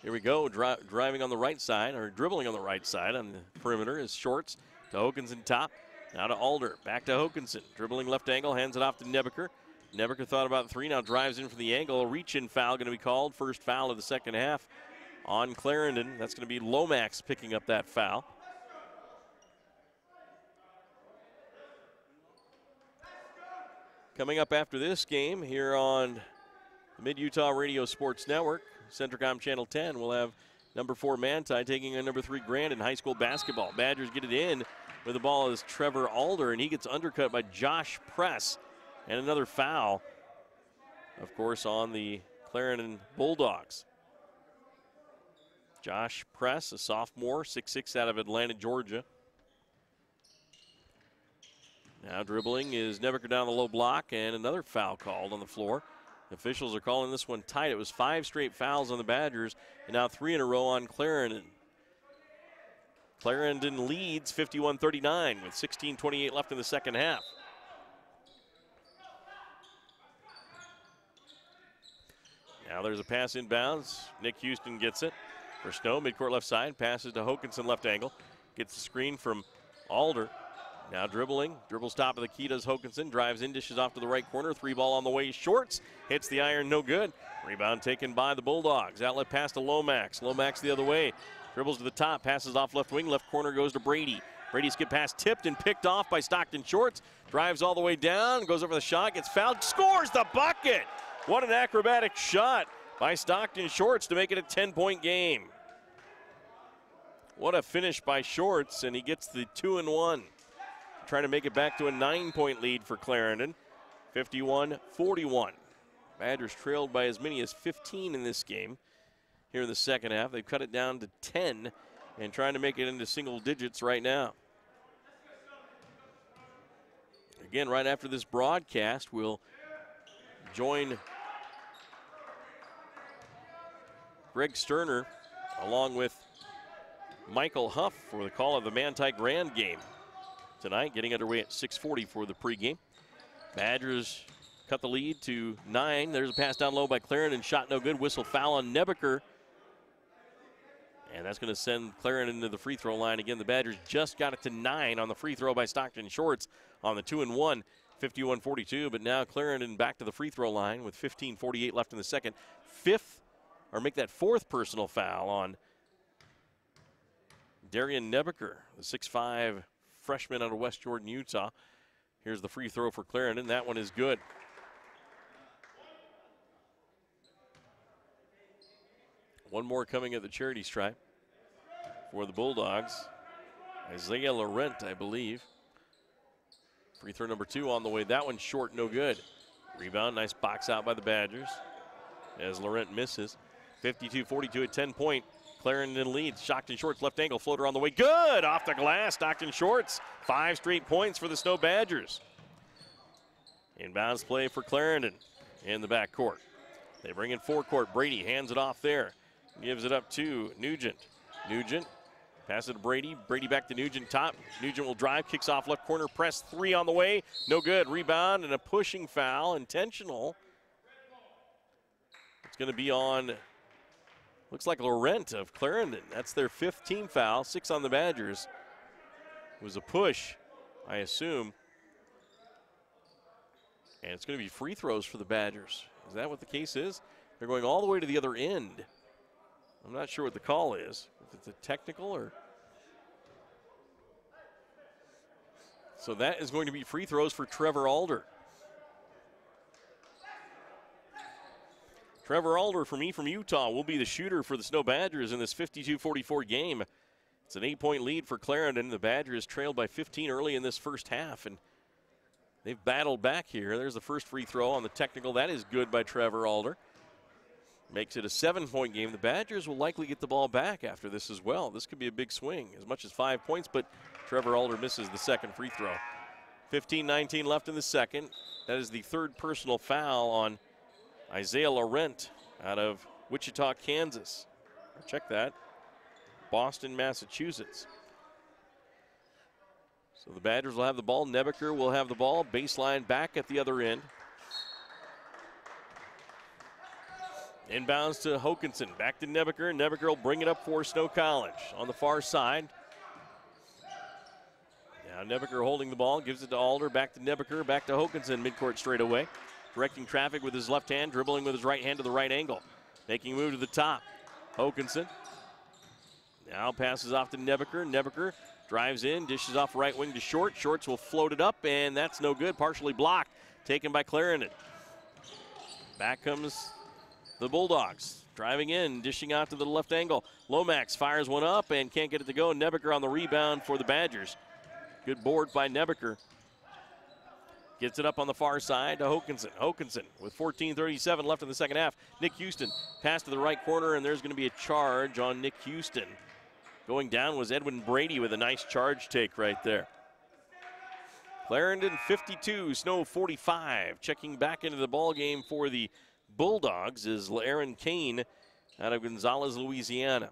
Here we go, driving on the right side, or dribbling on the right side on the perimeter is Shorts to Hokanson top. Now to Alder, back to Hokanson. Dribbling left angle, hands it off to Nebeker. Nebeker thought about 3, now drives in for the angle. A reach-in foul going to be called. First foul of the second half on Clarendon. That's going to be Lomax picking up that foul. Coming up after this game here on the Mid-Utah Radio Sports Network, Centricom Channel 10, we'll have number 4 Manti taking on number 3 Grand in high school basketball. Badgers get it in with the ball is Trevor Alder, and he gets undercut by Josh Press. And another foul, of course, on the Clarendon Bulldogs. Josh Press, a sophomore, 6'6" out of Atlanta, Georgia. Now dribbling is Nebeker down the low block, and another foul called on the floor. Officials are calling this one tight. It was 5 straight fouls on the Badgers, and now 3 in a row on Clarendon. Clarendon leads 51-39 with 16:28 left in the second half. Now there's a pass inbounds. Nick Houston gets it for Snow, midcourt left side. Passes to Hokanson left angle. Gets the screen from Alder. Now dribbling, dribbles top of the key, does Hokanson, drives in, dishes off to the right corner, 3-ball on the way, Shorts, hits the iron, no good. Rebound taken by the Bulldogs. Outlet pass to Lomax. Lomax the other way, dribbles to the top, passes off left wing, left corner goes to Brady. Brady skip pass tipped and picked off by Stockton Shorts, drives all the way down, goes over the shot, gets fouled, scores the bucket. What an acrobatic shot by Stockton Shorts to make it a 10-point game. What a finish by Shorts, and he gets the 2-1. Trying to make it back to a 9-point lead for Clarendon, 51-41. Badgers trailed by as many as 15 in this game. Here in the second half, they've cut it down to 10 and trying to make it into single digits right now. Again, right after this broadcast, we'll join Greg Sterner along with Michael Huff for the call of the Manti Grand game tonight, getting underway at 6:40 for the pregame. Badgers cut the lead to 9. There's a pass down low by Clarendon, shot no good. Whistle foul on Nebeker. And that's going to send Clarendon to the free throw line again. The Badgers just got it to 9 on the free throw by Stockton Shorts on the 2-1, 51-42. But now Clarendon back to the free throw line with 15:48 left in the second. Fourth personal foul on Darian Nebeker, the 6'5" freshman out of West Jordan, Utah. Here's the free throw for Clarendon. That one is good. One more coming at the charity stripe for the Bulldogs. Isaiah Laurent, I believe. Free throw number 2 on the way. That one's short, no good. Rebound, nice box out by the Badgers as Laurent misses. 52-42 at 10-point. Clarendon leads. Stockton Shorts left angle floater on the way. Good off the glass. Stockton Shorts. 5 straight points for the Snow Badgers. Inbounds play for Clarendon. in the backcourt. They bring in forecourt. Brady hands it off there. Gives it up to Nugent. Nugent passes it to Brady. Brady back to Nugent top. Nugent will drive, kicks off left corner, press three on the way. No good. Rebound and a pushing foul. Intentional. It's going to be on, looks like Laurent of Clarendon. That's their 5th team foul. 6 on the Badgers. It was a push, I assume. And it's going to be free throws for the Badgers. Is that what the case is? They're going all the way to the other end. I'm not sure what the call is. If it's a technical or... So that is going to be free throws for Trevor Alder. Trevor Alder from Utah will be the shooter for the Snow Badgers in this 52-44 game. It's an 8-point lead for Clarendon. The Badgers trailed by 15 early in this first half, and they've battled back here. There's the first free throw on the technical. That is good by Trevor Alder. Makes it a 7-point game. The Badgers will likely get the ball back after this as well. This could be a big swing, as much as 5 points, but Trevor Alder misses the second free throw. 15-19 left in the second. That is the 3rd personal foul on Isaiah Laurent out of Wichita, Kansas. Check that. Boston, Massachusetts. So the Badgers will have the ball. Nebeker will have the ball. Baseline back at the other end. Inbounds to Hokanson. Back to Nebeker. Nebeker will bring it up for Snow College on the far side. Now Nebeker holding the ball. Gives it to Alder. Back to Nebeker. Back to Hokanson. Midcourt straightaway. Directing traffic with his left hand. Dribbling with his right hand to the right angle. Making a move to the top. Hokanson. Now passes off to Nebeker. Nebeker drives in. Dishes off right wing to Short. Shorts will float it up. And that's no good. Partially blocked. Taken by Clarendon. Back comes the Bulldogs. Driving in, dishing out to the left angle. Lomax fires one up and can't get it to go. Nebeker on the rebound for the Badgers. Good board by Nebeker. Gets it up on the far side to Hokanson. Hokanson with 14:37 left in the second half. Nick Houston pass to the right corner, and there's going to be a charge on Nick Houston. Going down was Edwin Brady with a nice charge take right there. Clarendon 52, Snow 45. Checking back into the ball game for the Bulldogs is Aaron Kane out of Gonzales, Louisiana.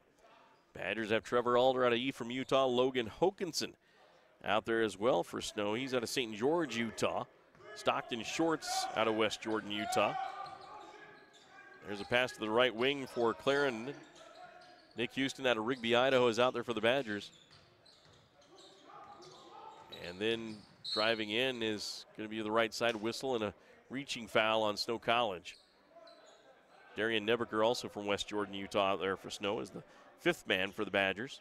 Badgers have Trevor Alder out of from Utah. Logan Hokanson out there as well for Snow. He's out of St. George, Utah. Stockton Shorts out of West Jordan, Utah. There's a pass to the right wing for Clarendon. Nick Houston out of Rigby, Idaho is out there for the Badgers. And then driving in is going to be the right side whistle and a reaching foul on Snow College. Darian Nebeker, also from West Jordan, Utah, out there for Snow, is the 5th man for the Badgers.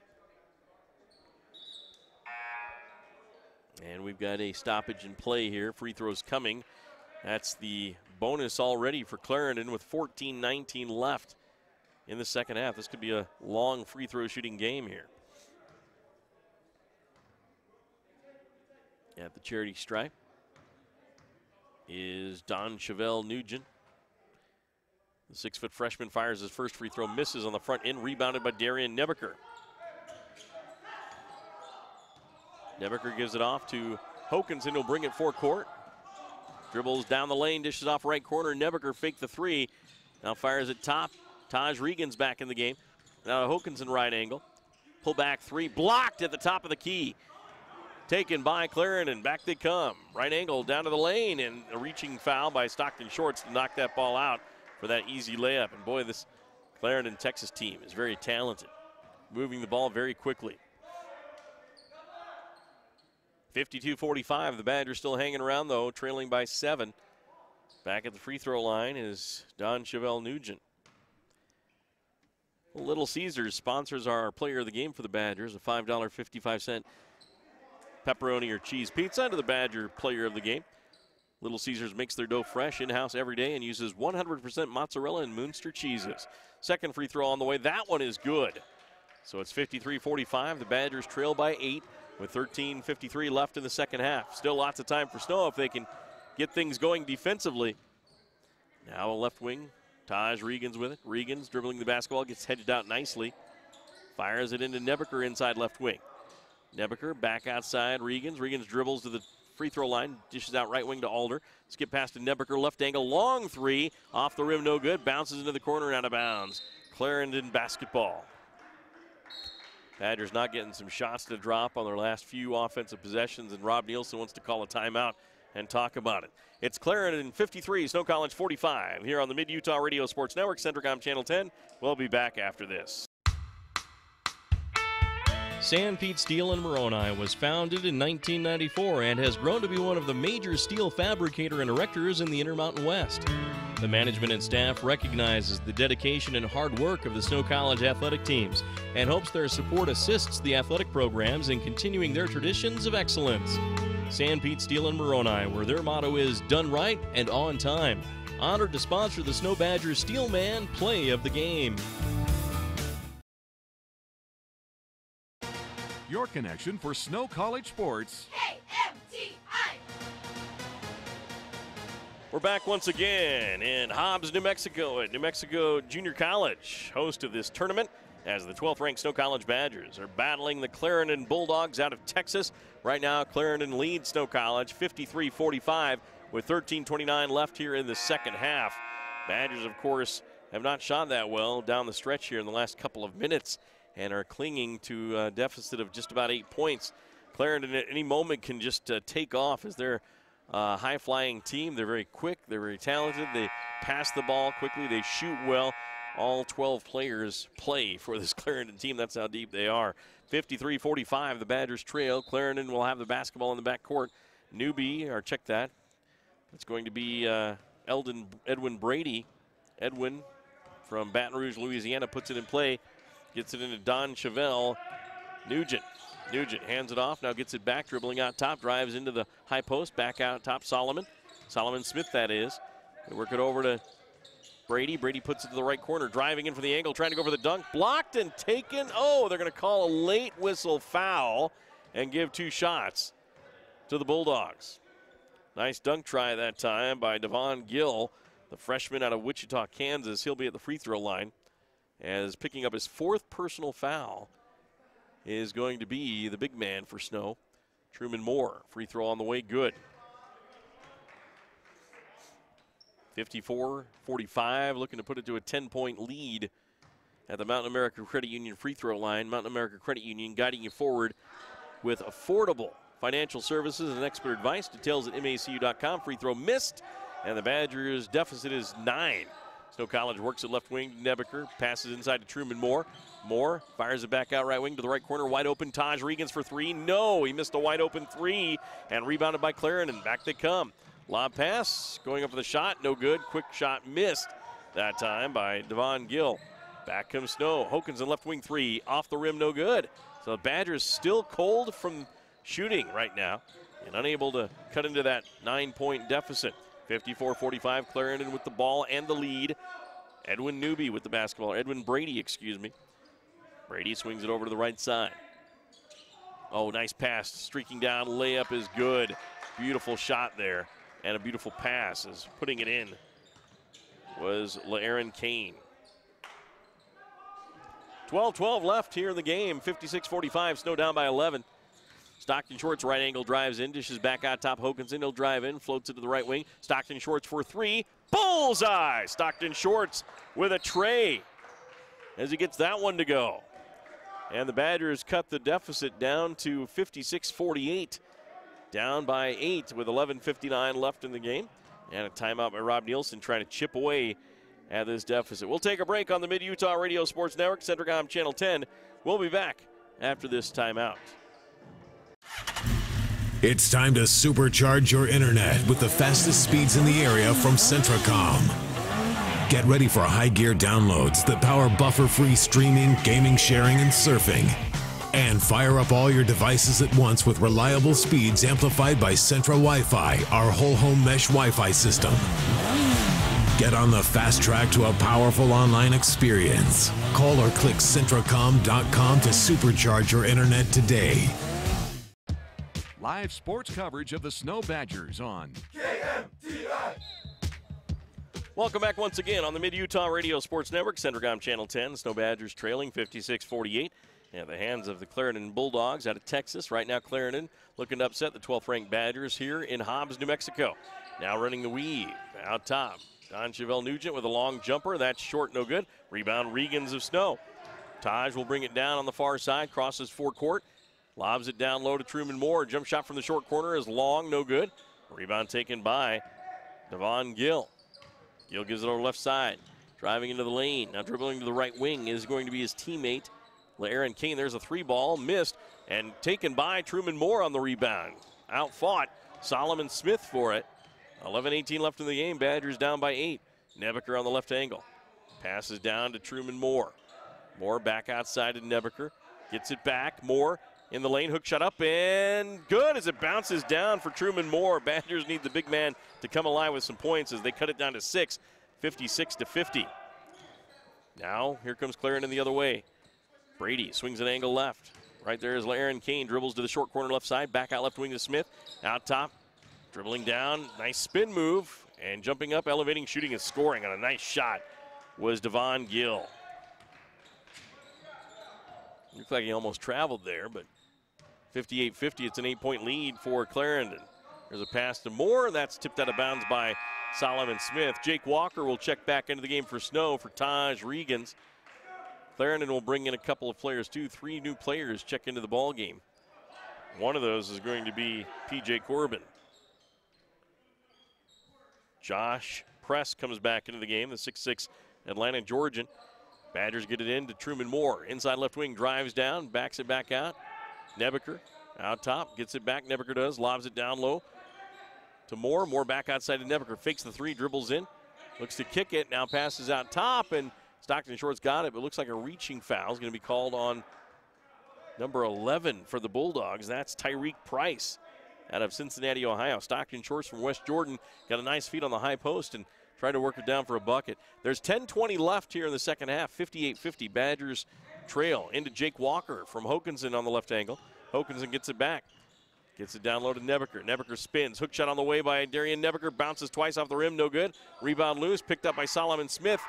And we've got a stoppage in play here. Free throws coming. That's the bonus already for Clarendon with 14:19 left in the second half. This could be a long free throw shooting game here. At the charity stripe is Don Chevelle Nugent. The 6-foot freshman fires his first free throw, misses on the front end, rebounded by Darian Nebeker. Nebeker gives it off to Hokanson, who'll bring it forecourt. Dribbles down the lane, dishes off right corner. Nebeker faked the three. Now fires it top. Taj Regan's back in the game. Now Hokanson right angle. Pull back three, blocked at the top of the key. Taken by Clarendon, back they come. Right angle down to the lane, and a reaching foul by Stockton Shorts to knock that ball out for that easy layup. And boy, this Clarendon, Texas team is very talented. Moving the ball very quickly. 52-45, the Badgers still hanging around though, trailing by 7. Back at the free throw line is Don Chevelle Nugent. Little Caesars sponsors our player of the game for the Badgers, a $5.55 pepperoni or cheese pizza to the Badger player of the game. Little Caesars makes their dough fresh in-house every day and uses 100% mozzarella and Munster cheeses. Second free throw on the way. That one is good. So it's 53-45. The Badgers trail by 8 with 13:53 left in the second half. Still lots of time for Snow if they can get things going defensively. Now a left wing. Taj Regan's with it. Regan's dribbling the basketball, gets headed out nicely. Fires it into Nebeker inside left wing. Nebeker back outside Regan's. Regan's dribbles to the free throw line. Dishes out right wing to Alder. Skip past to Nebeker, left angle, long three. Off the rim, no good. Bounces into the corner and out of bounds. Clarendon basketball. Badgers not getting some shots to drop on their last few offensive possessions, and Rob Nielsen wants to call a timeout and talk about it. It's Clarendon 53, Snow College 45 here on the Mid-Utah Radio Sports Network, Centricom Channel 10. We'll be back after this. Sanpete Steel in Moroni was founded in 1994 and has grown to be one of the major steel fabricator and erectors in the Intermountain West. The management and staff recognizes the dedication and hard work of the Snow College athletic teams and hopes their support assists the athletic programs in continuing their traditions of excellence. Sanpete Steel in Moroni, where their motto is done right and on time. Honored to sponsor the Snow Badgers Steelman Play of the Game. Your connection for Snow College sports. We're back once again in Hobbs, New Mexico at New Mexico Junior College, host of this tournament, as the 12th ranked Snow College Badgers are battling the Clarendon Bulldogs out of Texas. Right now, Clarendon leads Snow College 53-45 with 13:29 left here in the second half. Badgers, of course, have not shot that well down the stretch here in the last couple of minutes and are clinging to a deficit of just about 8 points. Clarendon at any moment can just take off as they're a high-flying team. They're very quick. They're very talented. They pass the ball quickly. They shoot well. All 12 players play for this Clarendon team. That's how deep they are. 53-45, the Badgers trail. Clarendon will have the basketball in the backcourt. Newbie, or check that. It's going to be Edwin Brady. Edwin from Baton Rouge, Louisiana, puts it in play. Gets it into Don Chevelle. Nugent hands it off, now gets it back, dribbling out top, drives into the high post, back out top, Solomon Smith, that is. They work it over to Brady. Brady puts it to the right corner, driving in for the angle, trying to go for the dunk. Blocked and taken. Oh, they're going to call a late whistle foul and give 2 shots to the Bulldogs. Nice dunk try that time by Devon Gill, the freshman out of Wichita, Kansas. He'll be at the free throw line, as picking up his 4th personal foul is going to be the big man for Snow, Truman Moore. Free throw on the way, good. 54-45, looking to put it to a 10-point lead at the Mountain America Credit Union free throw line. Mountain America Credit Union guiding you forward with affordable financial services and expert advice. Details at macu.com. Free throw missed, and the Badgers' deficit is 9. Snow College works at left wing. Nebeker passes inside to Truman Moore. Moore fires it back out right wing to the right corner. Wide open, Taj Regans for 3. No, he missed a wide open 3 and rebounded by Clarendon. Back they come. Lob pass, going up for the shot, no good. Quick shot missed that time by Devon Gill. Back comes Snow. Hokanson left wing 3, off the rim, no good. So the Badgers still cold from shooting right now and unable to cut into that 9-point deficit. 54-45, Clarendon with the ball and the lead. Edwin Brady, excuse me. Brady swings it over to the right side. Oh, nice pass, streaking down, layup is good. Beautiful shot there, and a beautiful pass as putting it in was LaAaron Kane. 12-12 left here in the game, 56-45, Snow down by 11. Stockton Shorts right angle drives in, dishes back out top. Hokanson, he'll drive in, floats it to the right wing. Stockton Shorts for 3, bullseye! Stockton Shorts with a tray as he gets that one to go. And the Badgers cut the deficit down to 56-48, down by 8 with 11:59 left in the game. And a timeout by Rob Nielsen trying to chip away at this deficit. We'll take a break on the Mid-Utah Radio Sports Network, Centricom Channel 10. We'll be back after this timeout. It's time to supercharge your internet with the fastest speeds in the area from Centricom. Get ready for high gear downloads that power buffer-free streaming, gaming, sharing, and surfing. And fire up all your devices at once with reliable speeds amplified by Centra Wi-Fi, our whole home mesh Wi-Fi system. Get on the fast track to a powerful online experience. Call or click Centracom.com to supercharge your internet today. Live sports coverage of the Snow Badgers on KMTI. Welcome back once again on the Mid-Utah Radio Sports Network, Centricom Channel 10. Snow Badgers trailing 56-48 Yeah, the hands of the Clarendon Bulldogs out of Texas. Right now, Clarendon looking to upset the 12th-ranked Badgers here in Hobbs, New Mexico. Now running the weave. Out top, Don Chevelle Nugent with a long jumper. That's short, no good. Rebound, Regans of Snow. Taj will bring it down on the far side, crosses forecourt, lobs it down low to Truman Moore. Jump shot from the short corner is long, no good. Rebound taken by Devon Gill. Gill gives it over left side, driving into the lane. Now dribbling to the right wing is going to be his teammate, Aaron Kane. There's a 3-ball, missed, and taken by Truman Moore on the rebound. Outfought Solomon Smith for it. 11:18 left in the game. Badgers down by 8. Nebeker on the left angle. Passes down to Truman Moore. Moore back outside to Nebeker. Gets it back. Moore in the lane. Hook shot up and good as it bounces down for Truman Moore. Badgers need the big man to come alive with some points as they cut it down to 6, 56-50. Now here comes Clarendon the other way. Brady swings an angle left. Right there is Aaron Kane. Dribbles to the short corner left side. Back out left wing to Smith. Out top. Dribbling down. Nice spin move. And jumping up, elevating, shooting, and scoring on a nice shot was Devon Gill. Looked like he almost traveled there, but 58-50. It's an 8-point lead for Clarendon. There's a pass to Moore. That's tipped out of bounds by Solomon Smith. Jake Walker will check back into the game for Snow for Taj Regans. Clarendon will bring in a couple of players too. 3 new players check into the ball game. One of those is going to be P.J. Corbin. Josh Press comes back into the game, the 6'6" Atlanta Georgian. Badgers get it in to Truman Moore. Inside left wing, drives down, backs it back out. Nebeker out top, gets it back. Nebeker does, lobs it down low to Moore. Moore back outside to Nebeker, fakes the 3, dribbles in, looks to kick it, now passes out top, and Stockton Short's got it, but looks like a reaching foul is going to be called on number 11 for the Bulldogs. That's Tyreek Price out of Cincinnati, Ohio. Stockton Shorts from West Jordan got a nice feed on the high post and tried to work it down for a bucket. There's 10:20 left here in the second half. 58-50. Badgers trail into Jake Walker from Hokanson on the left angle. Hokanson gets it back. Gets it down low to Nebeker. Nebeker spins. Hook shot on the way by Darian Nebeker. Bounces twice off the rim. No good. Rebound loose. Picked up by Solomon Smith.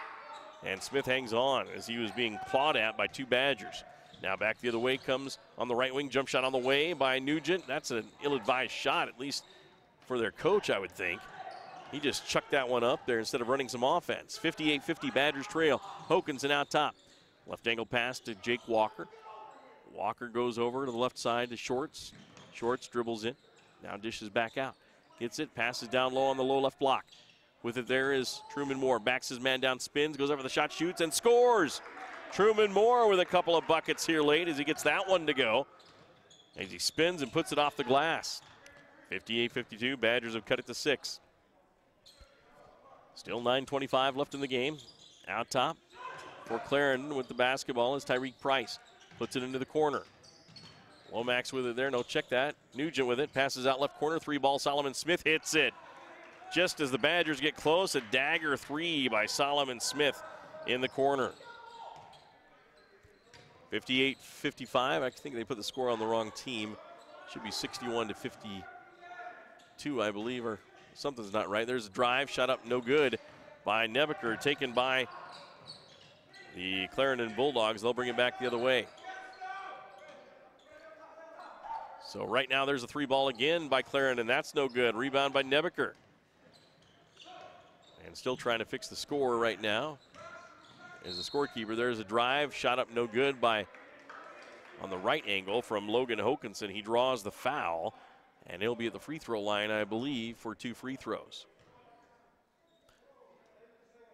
And Smith hangs on as he was being clawed at by 2 Badgers. Now back the other way comes on the right wing. Jump shot on the way by Nugent. That's an ill-advised shot, at least for their coach, I would think. He just chucked that one up there instead of running some offense. 58-50, Badgers trail. Hokanson out top. Left angle pass to Jake Walker. Walker goes over to the left side to Shorts. Shorts dribbles in. Now dishes back out. Gets it, passes down low on the low left block. With it there is Truman Moore. Backs his man down, spins, goes over the shot, shoots, and scores. Truman Moore with a couple of buckets here late as he gets that one to go. As he spins and puts it off the glass. 58-52, Badgers have cut it to 6. Still 9:25 left in the game. Out top for Clarendon with the basketball is Tyreek Price. Puts it into the corner. Lomax with it there, no check that. Nugent with it, passes out left corner, 3-ball, Solomon Smith hits it. Just as the Badgers get close, a dagger 3 by Solomon Smith in the corner. 58-55, I think they put the score on the wrong team. Should be 61-52, I believe, or something's not right. There's a drive, shot up, no good by Nebeker, taken by the Clarendon Bulldogs. They'll bring it back the other way. So right now there's a 3-ball again by Clarendon. That's no good. Rebound by Nebeker. And still trying to fix the score right now is the scorekeeper. There's a drive, shot up no good by, on the right angle from Logan Hokanson. He draws the foul, and he'll be at the free throw line, I believe, for 2 free throws.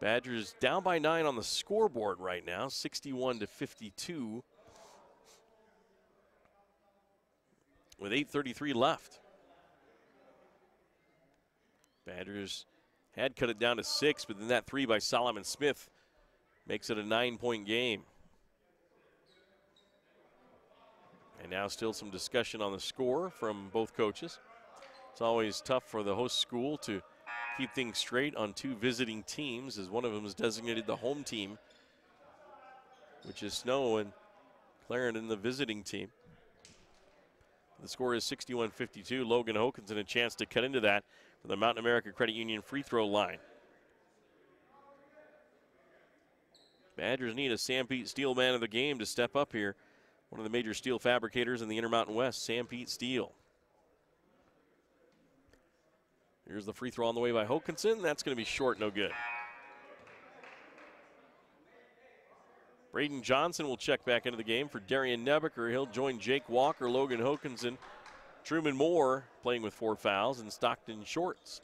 Badgers down by 9 on the scoreboard right now, 61-52. With 8:33 left. Badgers had cut it down to 6, but then that 3 by Solomon Smith makes it a 9-point game. And now still some discussion on the score from both coaches. It's always tough for the host school to keep things straight on 2 visiting teams, as one of them is designated the home team, which is Snow, and Clarendon the visiting team. The score is 61-52. Logan Hokanson a chance to cut into that for the Mountain America Credit Union free throw line. Badgers need a Sam Pete Steele man of the game to step up here. one of the major steel fabricators in the Intermountain West, Sanpete Steel. Here's the free throw on the way by Hokanson. That's going to be short, no good. Braden Johnson will check back into the game for Darian Nebeker. He'll join Jake Walker, Logan Hokanson, Truman Moore playing with 4 fouls, and Stockton Shorts.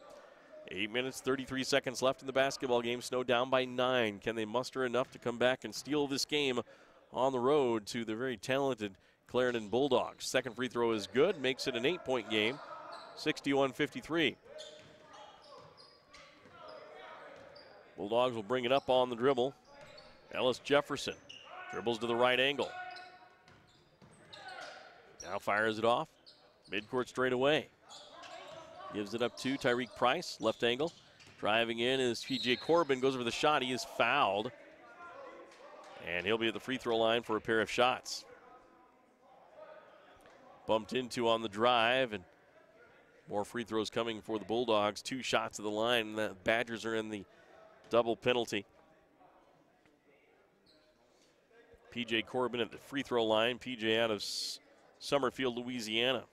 8 minutes, 33 seconds left in the basketball game. Snow down by 9. Can they muster enough to come back and steal this game on the road to the very talented Clarendon Bulldogs? Second free throw is good, makes it an 8-point game, 61-53. Bulldogs will bring it up on the dribble. Ellis Jefferson dribbles to the right angle. Now fires it off. Midcourt straight away. Gives it up to Tyreek Price, left angle. Driving in is P.J. Corbin, goes over the shot. He is fouled. And he'll be at the free throw line for a pair of shots. Bumped into on the drive, and more free throws coming for the Bulldogs. 2 shots at the line. The Badgers are in the double penalty. P.J. Corbin at the free throw line. P.J. out of Summerfield, Louisiana.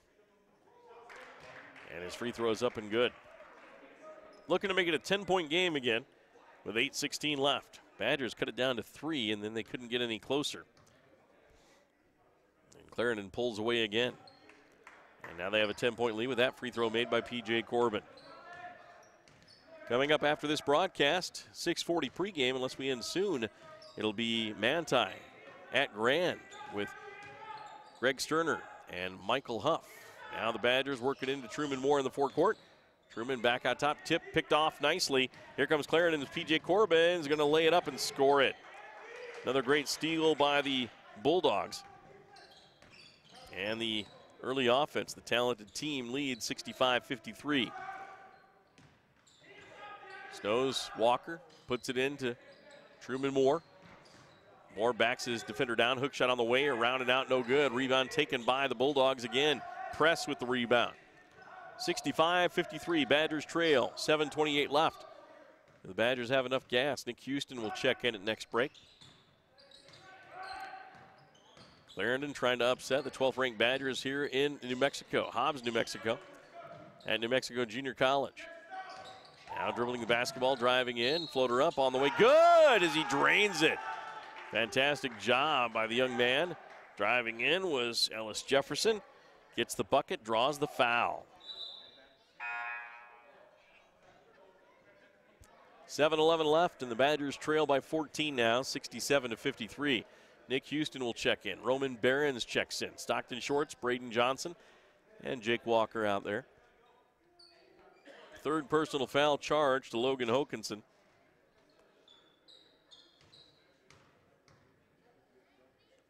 And his free throw is up and good. Looking to make it a 10-point game again with 8:16 left. Badgers cut it down to 3, and then they couldn't get any closer. And Clarendon pulls away again. And now they have a 10-point lead with that free throw made by P.J. Corbin. Coming up after this broadcast, 6:40 pregame, unless we end soon, it'll be Manti at Grand with Greg Sterner and Michael Huff. Now the Badgers work it into Truman Moore in the forecourt. Truman back out top, tip picked off nicely. Here comes Clarendon's P.J. Corbin is going to lay it up and score it. Another great steal by the Bulldogs. And the early offense, the talented team leads 65-53. Snows Walker puts it into Truman Moore. Moore backs his defender down, hook shot on the way, around and out, no good. Rebound taken by the Bulldogs again. Press with the rebound. 65-53, Badgers trail, 7:28 left. The Badgers have enough gas. Nick Houston will check in at next break. Clarendon trying to upset the 12th ranked Badgers here in New Mexico. Hobbs, New Mexico, at New Mexico Junior College. Now dribbling the basketball, driving in, floater up on the way. Good as he drains it. Fantastic job by the young man. Driving in was Ellis Jefferson. Gets the bucket, draws the foul. 7:11 left, and the Badgers trail by 14 now, 67-53. Nick Houston will check in. Roman Behrens checks in. Stockton Shorts, Braden Johnson, and Jake Walker out there. Third personal foul charge to Logan Hokanson.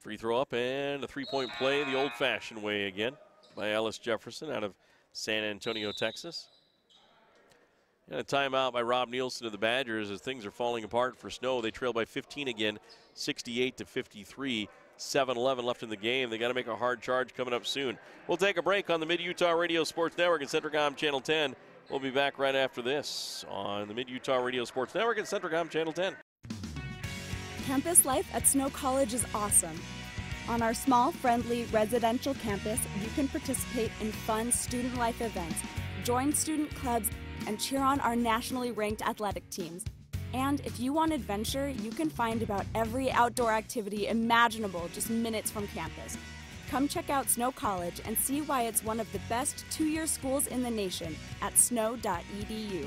Free throw up and a three-point play the old-fashioned way again by Ellis Jefferson out of San Antonio, Texas. And a timeout by Rob Nielsen of the Badgers as things are falling apart for Snow. They trail by 15 again, 68-53. 7:11 left in the game. They got to make a hard charge coming up soon. We'll take a break on the Mid-Utah Radio Sports Network and Centricom Channel 10. We'll be back right after this on the Mid-Utah Radio Sports Network and Centricom Channel 10. Campus life at Snow College is awesome. On our small, friendly, residential campus, you can participate in fun student life events, join student clubs, and cheer on our nationally ranked athletic teams. And if you want adventure, you can find about every outdoor activity imaginable just minutes from campus. Come check out Snow College and see why it's one of the best two-year schools in the nation at snow.edu.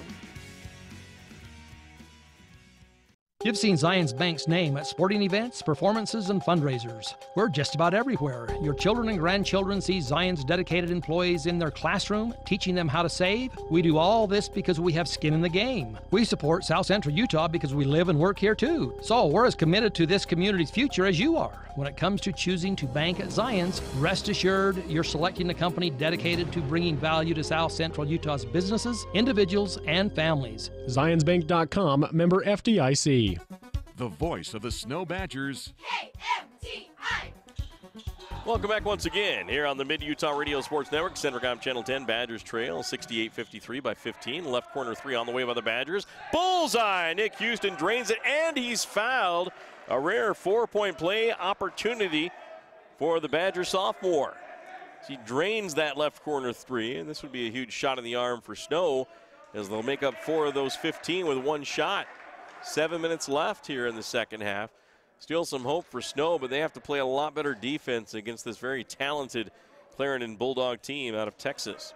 You've seen Zions Bank's name at sporting events, performances, and fundraisers. We're just about everywhere. Your children and grandchildren see Zions dedicated employees in their classroom, teaching them how to save. We do all this because we have skin in the game. We support South Central Utah because we live and work here too. So we're as committed to this community's future as you are. When it comes to choosing to bank at Zions, rest assured you're selecting a company dedicated to bringing value to South Central Utah's businesses, individuals, and families. ZionsBank.com, member FDIC. The voice of the Snow Badgers. KMTI. Welcome back once again here on the Mid-Utah Radio Sports Network. Centricom Channel 10, Badgers trail 68-53 by 15. Left corner three on the way by the Badgers. Bullseye! Nick Houston drains it, and he's fouled. A rare 4-point play opportunity for the Badger sophomore. She drains that left corner three, and this would be a huge shot in the arm for Snow as they'll make up 4 of those 15 with one shot. 7 minutes left here in the second half. Still some hope for Snow, but they have to play a lot better defense against this very talented Clarendon Bulldog team out of Texas.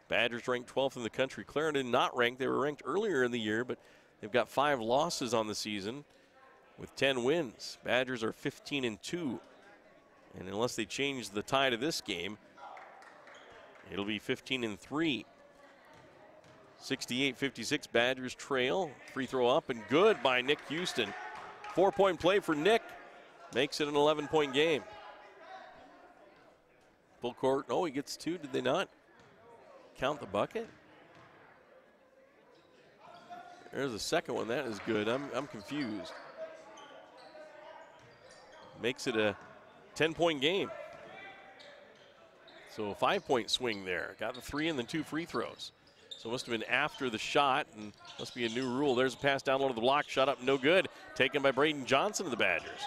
Badgers ranked 12th in the country. Clarendon not ranked. They were ranked earlier in the year, but they've got 5 losses on the season with 10 wins. Badgers are 15-2. And unless they change the tide of this game, it'll be 15-3. 68-56, Badgers trail. Free throw up and good by Nick Houston. 4-point play for Nick. Makes it an 11-point game. Full court. Oh, he gets 2. Did they not count the bucket? There's a second one. That is good. I'm confused. Makes it a 10-point game. So a 5-point swing there. Got the 3 and then 2 free throws. So it must have been after the shot, and must be a new rule. There's a pass down low to the block. Shot up, no good. Taken by Braden Johnson of the Badgers.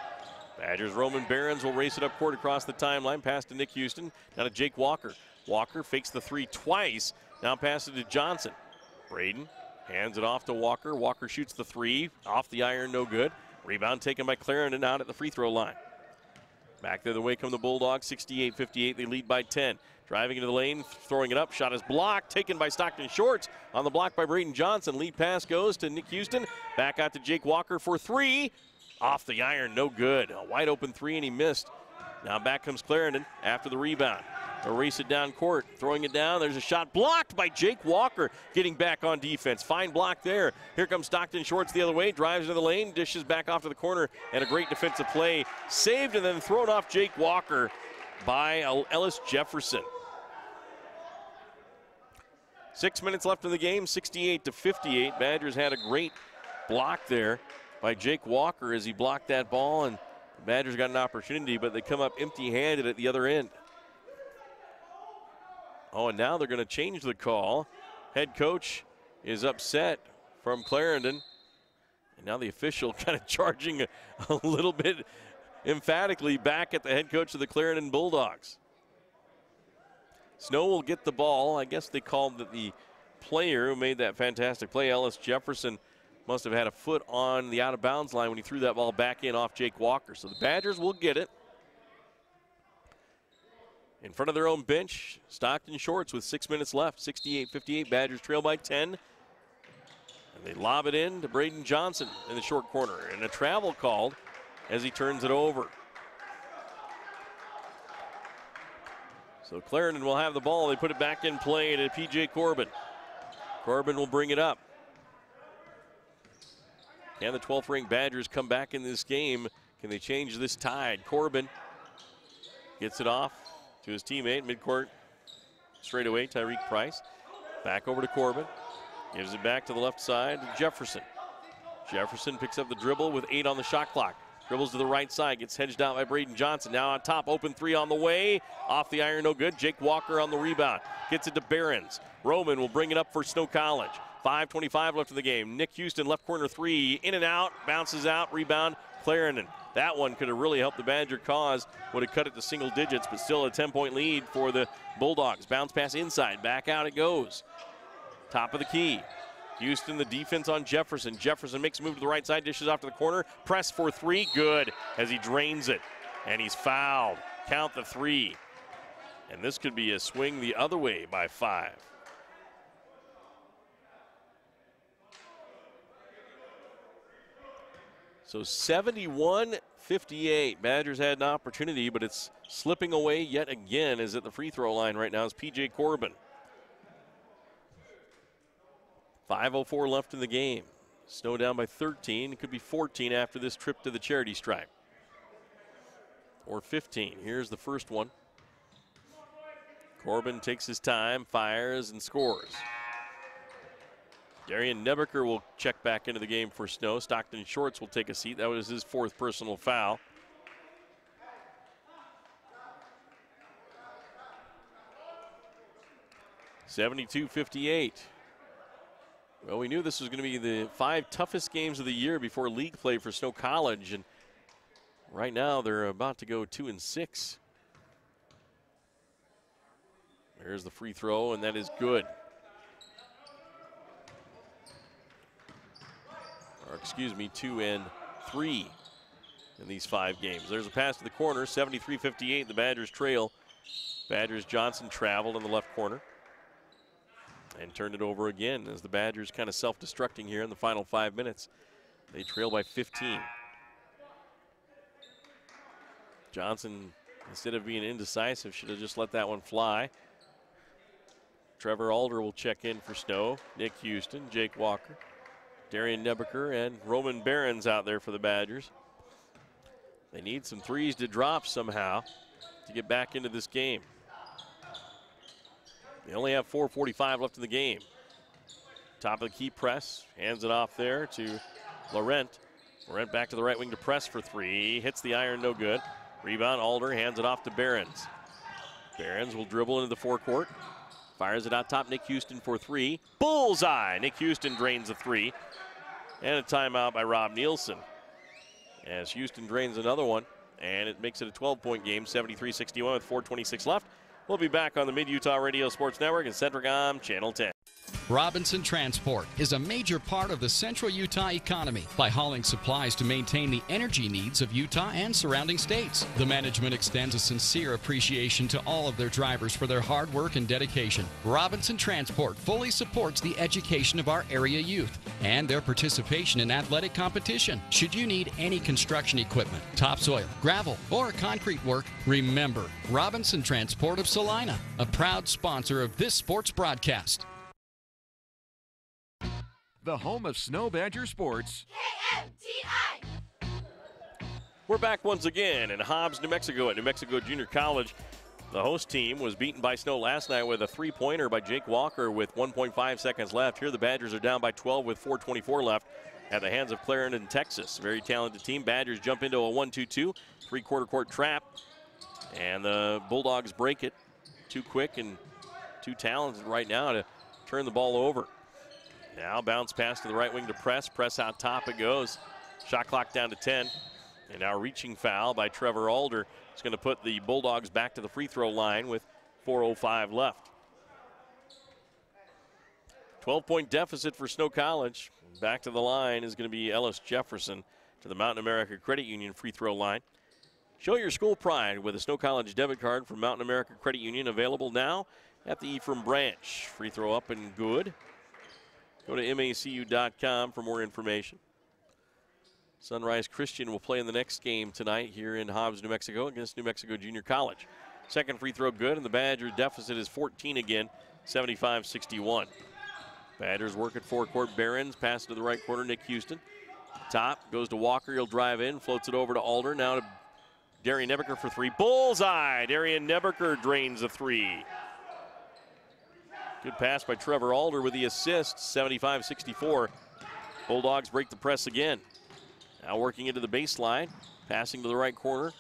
Badgers, Roman Barons will race it up court across the timeline. Pass to Nick Houston. Now to Jake Walker. Walker fakes the 3 twice. Now passes to Johnson. Braden hands it off to Walker. Walker shoots the 3. Off the iron, no good. Rebound taken by Clarendon out at the free throw line. Back the other way come the Bulldogs. 68-58. They lead by 10. Driving into the lane, throwing it up. Shot is blocked. Taken by Stockton Shorts. On the block by Braden Johnson. Lead pass goes to Nick Houston. Back out to Jake Walker for 3. Off the iron, no good. A wide open 3, and he missed. Now back comes Clarendon after the rebound. They'll race it down court. Throwing it down. There's a shot blocked by Jake Walker. Getting back on defense. Fine block there. Here comes Stockton Shorts the other way. Drives into the lane. Dishes back off to the corner. And a great defensive play. Saved and then thrown off Jake Walker by Ellis Jefferson. 6 minutes left in the game. 68-58. Badgers had a great block there by Jake Walker as he blocked that ball. And the Badgers got an opportunity, but they come up empty-handed at the other end. Oh, and now they're going to change the call. Head coach is upset from Clarendon. And now the official kind of charging a little bit emphatically back at the head coach of the Clarendon Bulldogs. Snow will get the ball. I guess they called that the player who made that fantastic play, Ellis Jefferson, must have had a foot on the out-of-bounds line when he threw that ball back in off Jake Walker. So the Badgers will get it. In front of their own bench, Stockton Shorts with 6 minutes left. 68-58, Badgers trail by 10. And they lob it in to Braden Johnson in the short corner. And a travel called as he turns it over. So Clarendon will have the ball. They put it back in play to P.J. Corbin. Corbin will bring it up. Can the 12th-ranked Badgers come back in this game? Can they change this tide? Corbin gets it off to his teammate, midcourt, straight away, Tyreek Price. Back over to Corbin. Gives it back to the left side to Jefferson. Jefferson picks up the dribble with 8 on the shot clock. Dribbles to the right side, gets hedged out by Braden Johnson. Now on top, open 3 on the way. Off the iron, no good. Jake Walker on the rebound. Gets it to Barons. Roman will bring it up for Snow College. 5:25 left in the game. Nick Houston, left corner 3, in and out, bounces out, rebound, Clarendon. That one could have really helped the Badger cause. Would have cut it to single digits, but still a 10-point lead for the Bulldogs. Bounce pass inside, back out it goes. Top of the key. Houston, the defense on Jefferson. Jefferson makes a move to the right side, dishes off to the corner. Press for 3, good, as he drains it. And he's fouled. Count the 3. And this could be a swing the other way by 5. So 71-58. Badgers had an opportunity, but it's slipping away yet again. Is at the free throw line right now is P.J. Corbin. 5:04 left in the game. Snow down by 13. It could be 14 after this trip to the charity stripe. Or 15. Here's the first one. Corbin takes his time, fires, and scores. Darian Nebeker will check back into the game for Snow. Stockton Shorts will take a seat. That was his 4th personal foul. (72-58). Well, we knew this was going to be the 5 toughest games of the year before league play for Snow College, and Right now, they're about to go 2-6. There's the free throw, and that is good. Or excuse me, 2-3 in these 5 games. There's a pass to the corner, 73-58. The Badgers trail. Badgers Johnson traveled in the left corner and turned it over again as the Badgers kind of self-destructing here in the final 5 minutes. They trail by 15. Johnson, instead of being indecisive, should have just let that one fly. Trevor Alder will check in for Snow. Nick Houston, Jake Walker, Darian Nebeker, and Roman Behrens out there for the Badgers. They need some threes to drop somehow to get back into this game. They only have 4:45 left in the game. Top of the key press, hands it off there to Laurent. Laurent back to the right wing to press for 3. Hits the iron, no good. Rebound, Alder hands it off to Behrens. Behrens will dribble into the forecourt. Fires it out top, Nick Houston for 3. Bullseye! Nick Houston drains the 3. And a timeout by Rob Nielsen. As Houston drains another one, and it makes it a 12-point game, 73-61 with 4:26 left. We'll be back on the Mid-Utah Radio Sports Network and Centricom Channel 10. Robinson Transport is a major part of the central Utah economy by hauling supplies to maintain the energy needs of Utah and surrounding states. The management extends a sincere appreciation to all of their drivers for their hard work and dedication. Robinson Transport fully supports the education of our area youth and their participation in athletic competition. Should you need any construction equipment, topsoil, gravel, or concrete work, remember Robinson Transport of Salina, a proud sponsor of this sports broadcast. The home of Snow Badger Sports. KMTI. We're back once again in Hobbs, New Mexico at New Mexico Junior College. The host team was beaten by Snow last night with a 3-pointer by Jake Walker with 1.5 seconds left. Here the Badgers are down by 12 with 4:24 left at the hands of Clarendon, Texas. Very talented team. Badgers jump into a 1-2-2, 3-quarter court trap. And the Bulldogs break it. Too quick and too talented right now to turn the ball over. Now bounce pass to the right wing to press. Press out top it goes. Shot clock down to 10. And now reaching foul by Trevor Alder. It's going to put the Bulldogs back to the free throw line with 4:05 left. 12-point deficit for Snow College. Back to the line is going to be Ellis Jefferson to the Mountain America Credit Union free throw line. Show your school pride with a Snow College debit card from Mountain America Credit Union, available now at the Ephraim branch. Free throw up and good. Go to macu.com for more information. Sunrise Christian will play in the next game tonight here in Hobbs, New Mexico against New Mexico Junior College. Second free throw good, and the Badger deficit is 14 again, 75-61. Badgers work at forecourt. Behrens, pass to the right corner, Nick Houston. Top, goes to Walker, he'll drive in, floats it over to Alder. Now to Darian Nebeker for 3. Bullseye! Darian Nebeker drains the 3. Good pass by Trevor Alder with the assist, 75-64. Bulldogs break the press again. Now working into the baseline, passing to the right corner.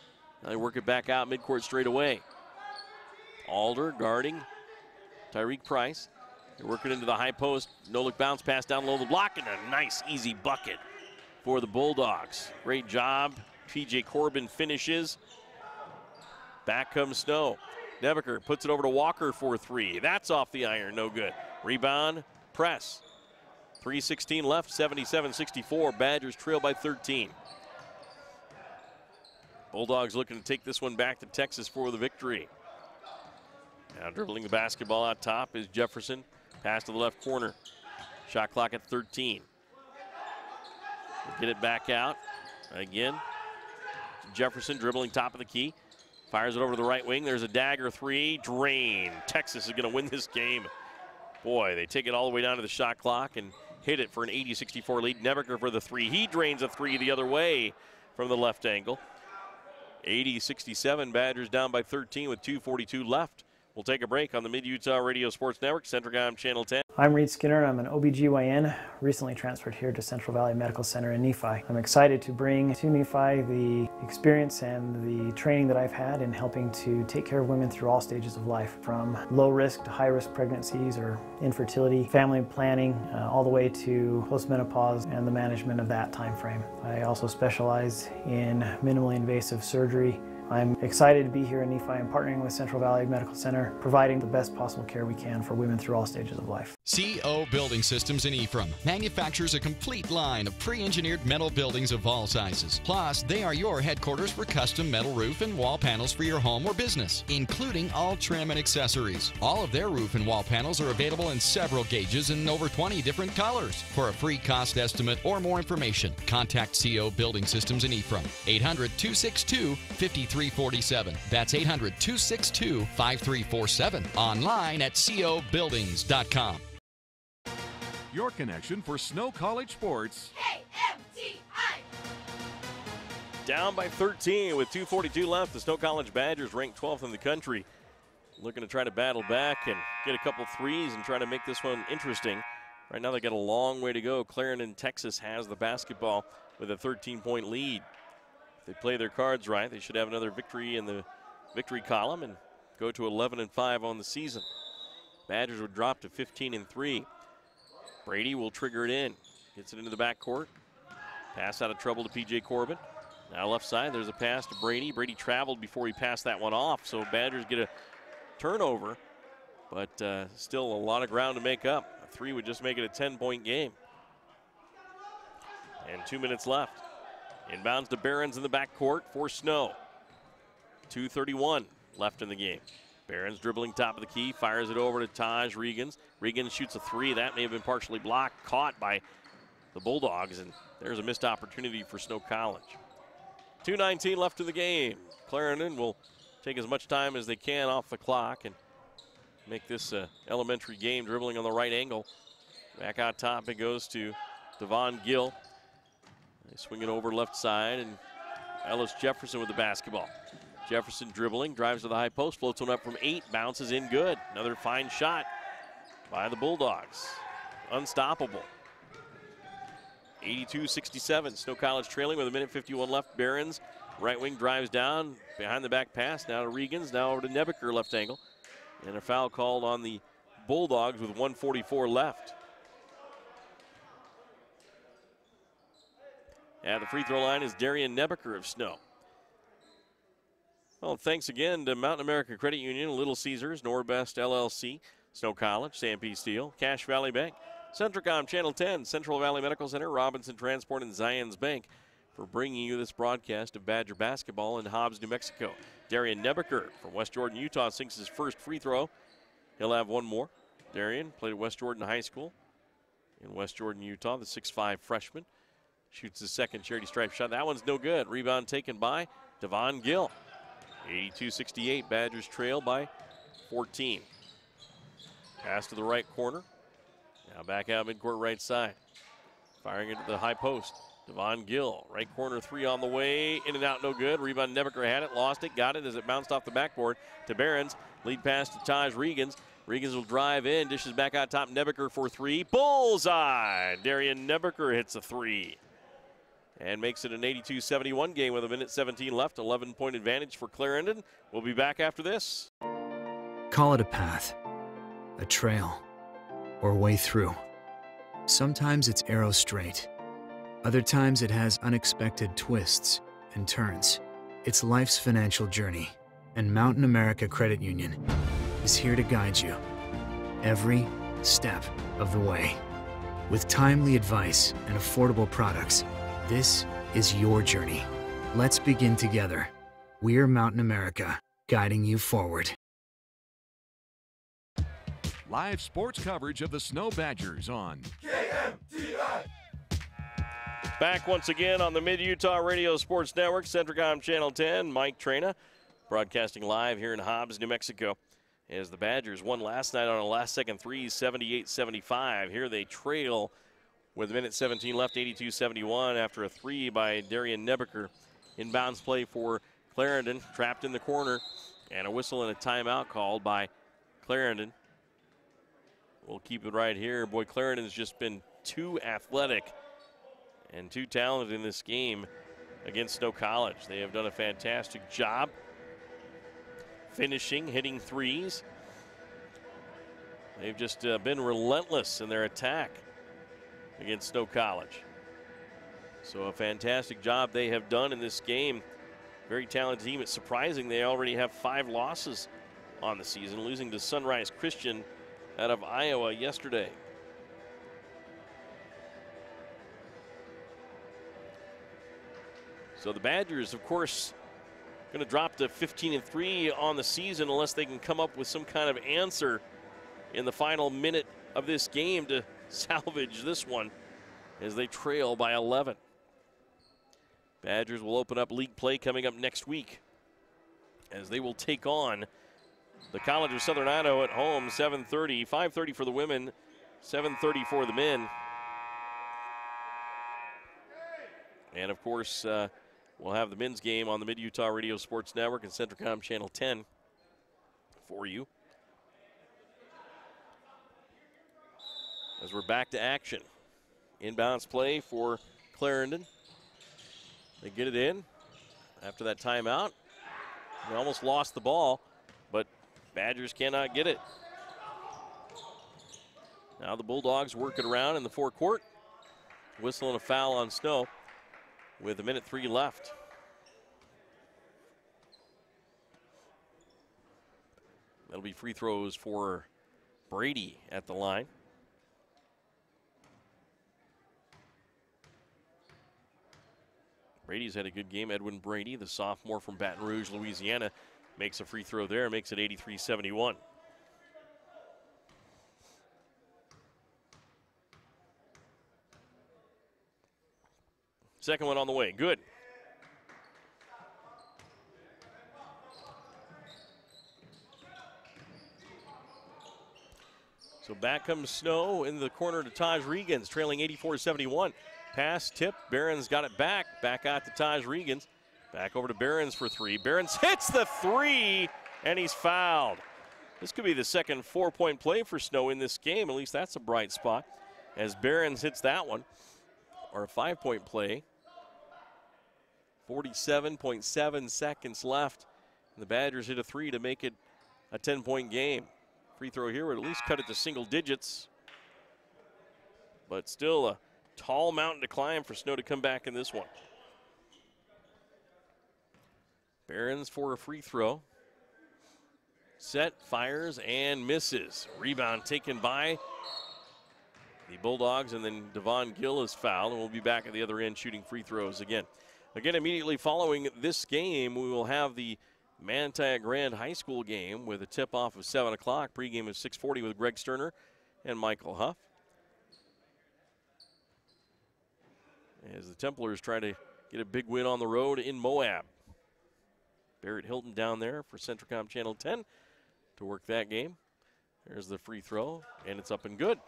Now they work it back out midcourt straight away. Alder guarding Tyreek Price. They're working into the high post. No-look bounce pass down low the block, and a nice easy bucket for the Bulldogs. Great job. P.J. Corbin finishes. Back comes Snow. Nebeker puts it over to Walker for 3. That's off the iron, no good. Rebound, press. 3:16 left, 77-64. Badgers trail by 13. Bulldogs looking to take this one back to Texas for the victory. Now dribbling the basketball out top is Jefferson. Pass to the left corner. Shot clock at 13. We'll get it back out. Again, Jefferson dribbling top of the key. Fires it over to the right wing. There's a dagger 3. Drain. Texas is going to win this game. Boy, they take it all the way down to the shot clock and hit it for an 80-64 lead. Nebeker for the 3. He drains a 3 the other way from the left angle. 80-67. Badgers down by 13 with 2:42 left. We'll take a break on the Mid-Utah Radio Sports Network, Centricom Channel 10. I'm Reed Skinner. I'm an OBGYN, recently transferred here to Central Valley Medical Center in Nephi. I'm excited to bring to Nephi the experience and the training that I've had in helping to take care of women through all stages of life, from low risk to high risk pregnancies or infertility, family planning, all the way to postmenopause and the management of that time frame. I also specialize in minimally invasive surgery. I'm excited to be here in Nephi and partnering with Central Valley Medical Center, providing the best possible care we can for women through all stages of life. CO Building Systems in Ephraim manufactures a complete line of pre-engineered metal buildings of all sizes. Plus, they are your headquarters for custom metal roof and wall panels for your home or business, including all trim and accessories. All of their roof and wall panels are available in several gauges and over 20 different colors. For a free cost estimate or more information, contact CO Building Systems in Ephraim, 800-262-5347. That's 800-262-5347. Online at cobuildings.com. Your connection for Snow College sports. Down by 13 with 2:42 left. The Snow College Badgers ranked 12th in the country. Looking to try to battle back and get a couple threes and try to make this one interesting. Right now they got a long way to go. Clarendon, Texas has the basketball with a 13-point lead. If they play their cards right, they should have another victory in the victory column and go to 11-5 on the season. Badgers would drop to 15-3. Brady will trigger it in. Gets it into the backcourt. Pass out of trouble to P.J. Corbin. Now left side, there's a pass to Brady. Brady traveled before he passed that one off, so Badgers get a turnover, but still a lot of ground to make up. A three would just make it a 10-point game. And 2 minutes left. Inbounds to Behrens in the backcourt for Snow. 2:31 left in the game. Behrens dribbling top of the key, fires it over to Taj Regans. Regans shoots a three. That may have been partially blocked, caught by the Bulldogs, and there's a missed opportunity for Snow College. 2:19 left in the game. Clarendon will take as much time as they can off the clock and make this elementary game. Dribbling on the right angle. Back out top, it goes to Devon Gill. They swing it over left side, and Ellis Jefferson with the basketball. Jefferson dribbling, drives to the high post, floats one up from 8, bounces in good. Another fine shot by the Bulldogs. Unstoppable. 82-67, Snow College trailing with 1:51 left. Behrens, right wing, drives down, behind the back pass, now to Regans, now over to Nebeker, left angle. And a foul called on the Bulldogs with 1:44 left. At the free throw line is Darian Nebeker of Snow. Well, thanks again to Mountain America Credit Union, Little Caesars, Norbest LLC, Snow College, Stampede Steel, Cache Valley Bank, Centricom Channel 10, Central Valley Medical Center, Robinson Transport, and Zions Bank for bringing you this broadcast of Badger basketball in Hobbs, New Mexico. Darian Nebeker from West Jordan, Utah, sinks his first free throw. He'll have one more. Darian played at West Jordan High School in West Jordan, Utah, the 6'5 freshman. Shoots his second charity stripe shot. That one's no good. Rebound taken by Devon Gill. 82-68, Badgers trail by 14. Pass to the right corner. Now back out midcourt right side. Firing into the high post. Devon Gill, right corner three on the way. In and out, no good. Rebound, Nebeker had it, lost it, got it as it bounced off the backboard to Behrens. Lead pass to Taj Regans. Regans will drive in, dishes back out top. Nebeker for three. Bullseye! Darian Nebeker hits a three. And makes it an 82-71 game with 1:17 left. 11-point advantage for Clarendon. We'll be back after this. Call it a path, a trail, or way through. Sometimes it's arrow straight. Other times it has unexpected twists and turns. It's life's financial journey, and Mountain America Credit Union is here to guide you every step of the way. With timely advice and affordable products, this is your journey. Let's begin together. We're Mountain America, guiding you forward. Live sports coverage of the Snow Badgers on KMTI. Back once again on the Mid-Utah Radio Sports Network, Centricom Channel 10. Mike Trena broadcasting live here in Hobbs, New Mexico, as the Badgers won last night on a last-second three, 78-75. Here they trail with 1:17 left, 82-71 after a three by Darian Nebeker. Inbounds play for Clarendon, trapped in the corner, and a whistle and a timeout called by Clarendon will keep it right here. Boy, Clarendon's just been too athletic and too talented in this game against Snow College. They have done a fantastic job finishing, hitting threes. They've just been relentless in their attack against Snow College. So a fantastic job they have done in this game. Very talented team. It's surprising they already have 5 losses on the season, losing to Sunrise Christian out of Iowa yesterday. So the Badgers, of course, going to drop to 15-3 on the season unless they can come up with some kind of answer in the final minute of this game to salvage this one as they trail by 11. Badgers will open up league play coming up next week as they will take on the College of Southern Idaho at home, 7:30, 5:30 for the women, 7:30 for the men. And, of course, we'll have the men's game on the Mid-Utah Radio Sports Network and Centricom Channel 10 for you. As we're back to action. Inbounds play for Clarendon. They get it in after that timeout. They almost lost the ball, but Badgers cannot get it. Now the Bulldogs work it around in the forecourt. Whistle and a foul on Snow with 1:03 left. That'll be free throws for Brady at the line. Brady's had a good game. Edwin Brady, the sophomore from Baton Rouge, Louisiana, makes a free throw there, makes it 83-71. Second one on the way. Good. So back comes Snow in the corner to Taj Regans, trailing 84-71. Pass, tip, Barron's got it back out to Taj Regans. Back over to Barron's for 3. Barron's hits the 3, and he's fouled. This could be the second 4-point play for Snow in this game. At least that's a bright spot as Barron's hits that one. Or a 5-point play. 47.7 seconds left. And the Badgers hit a 3 to make it a 10-point game. Free throw here would at least cut it to single digits. But still a tall mountain to climb for Snow to come back in this one. Barron's for a free throw. Set, fires, and misses. Rebound taken by the Bulldogs, and then Devon Gill is fouled, and we'll be back at the other end shooting free throws again. Again, immediately following this game, we will have the Manti Grand High School game with a tip-off of 7 o'clock. Pregame of 6:40 with Greg Sterner and Michael Huff. As the Templars try to get a big win on the road in Moab. Barrett Hilton down there for Centricom Channel 10 to work that game. There's the free throw, and it's up and good.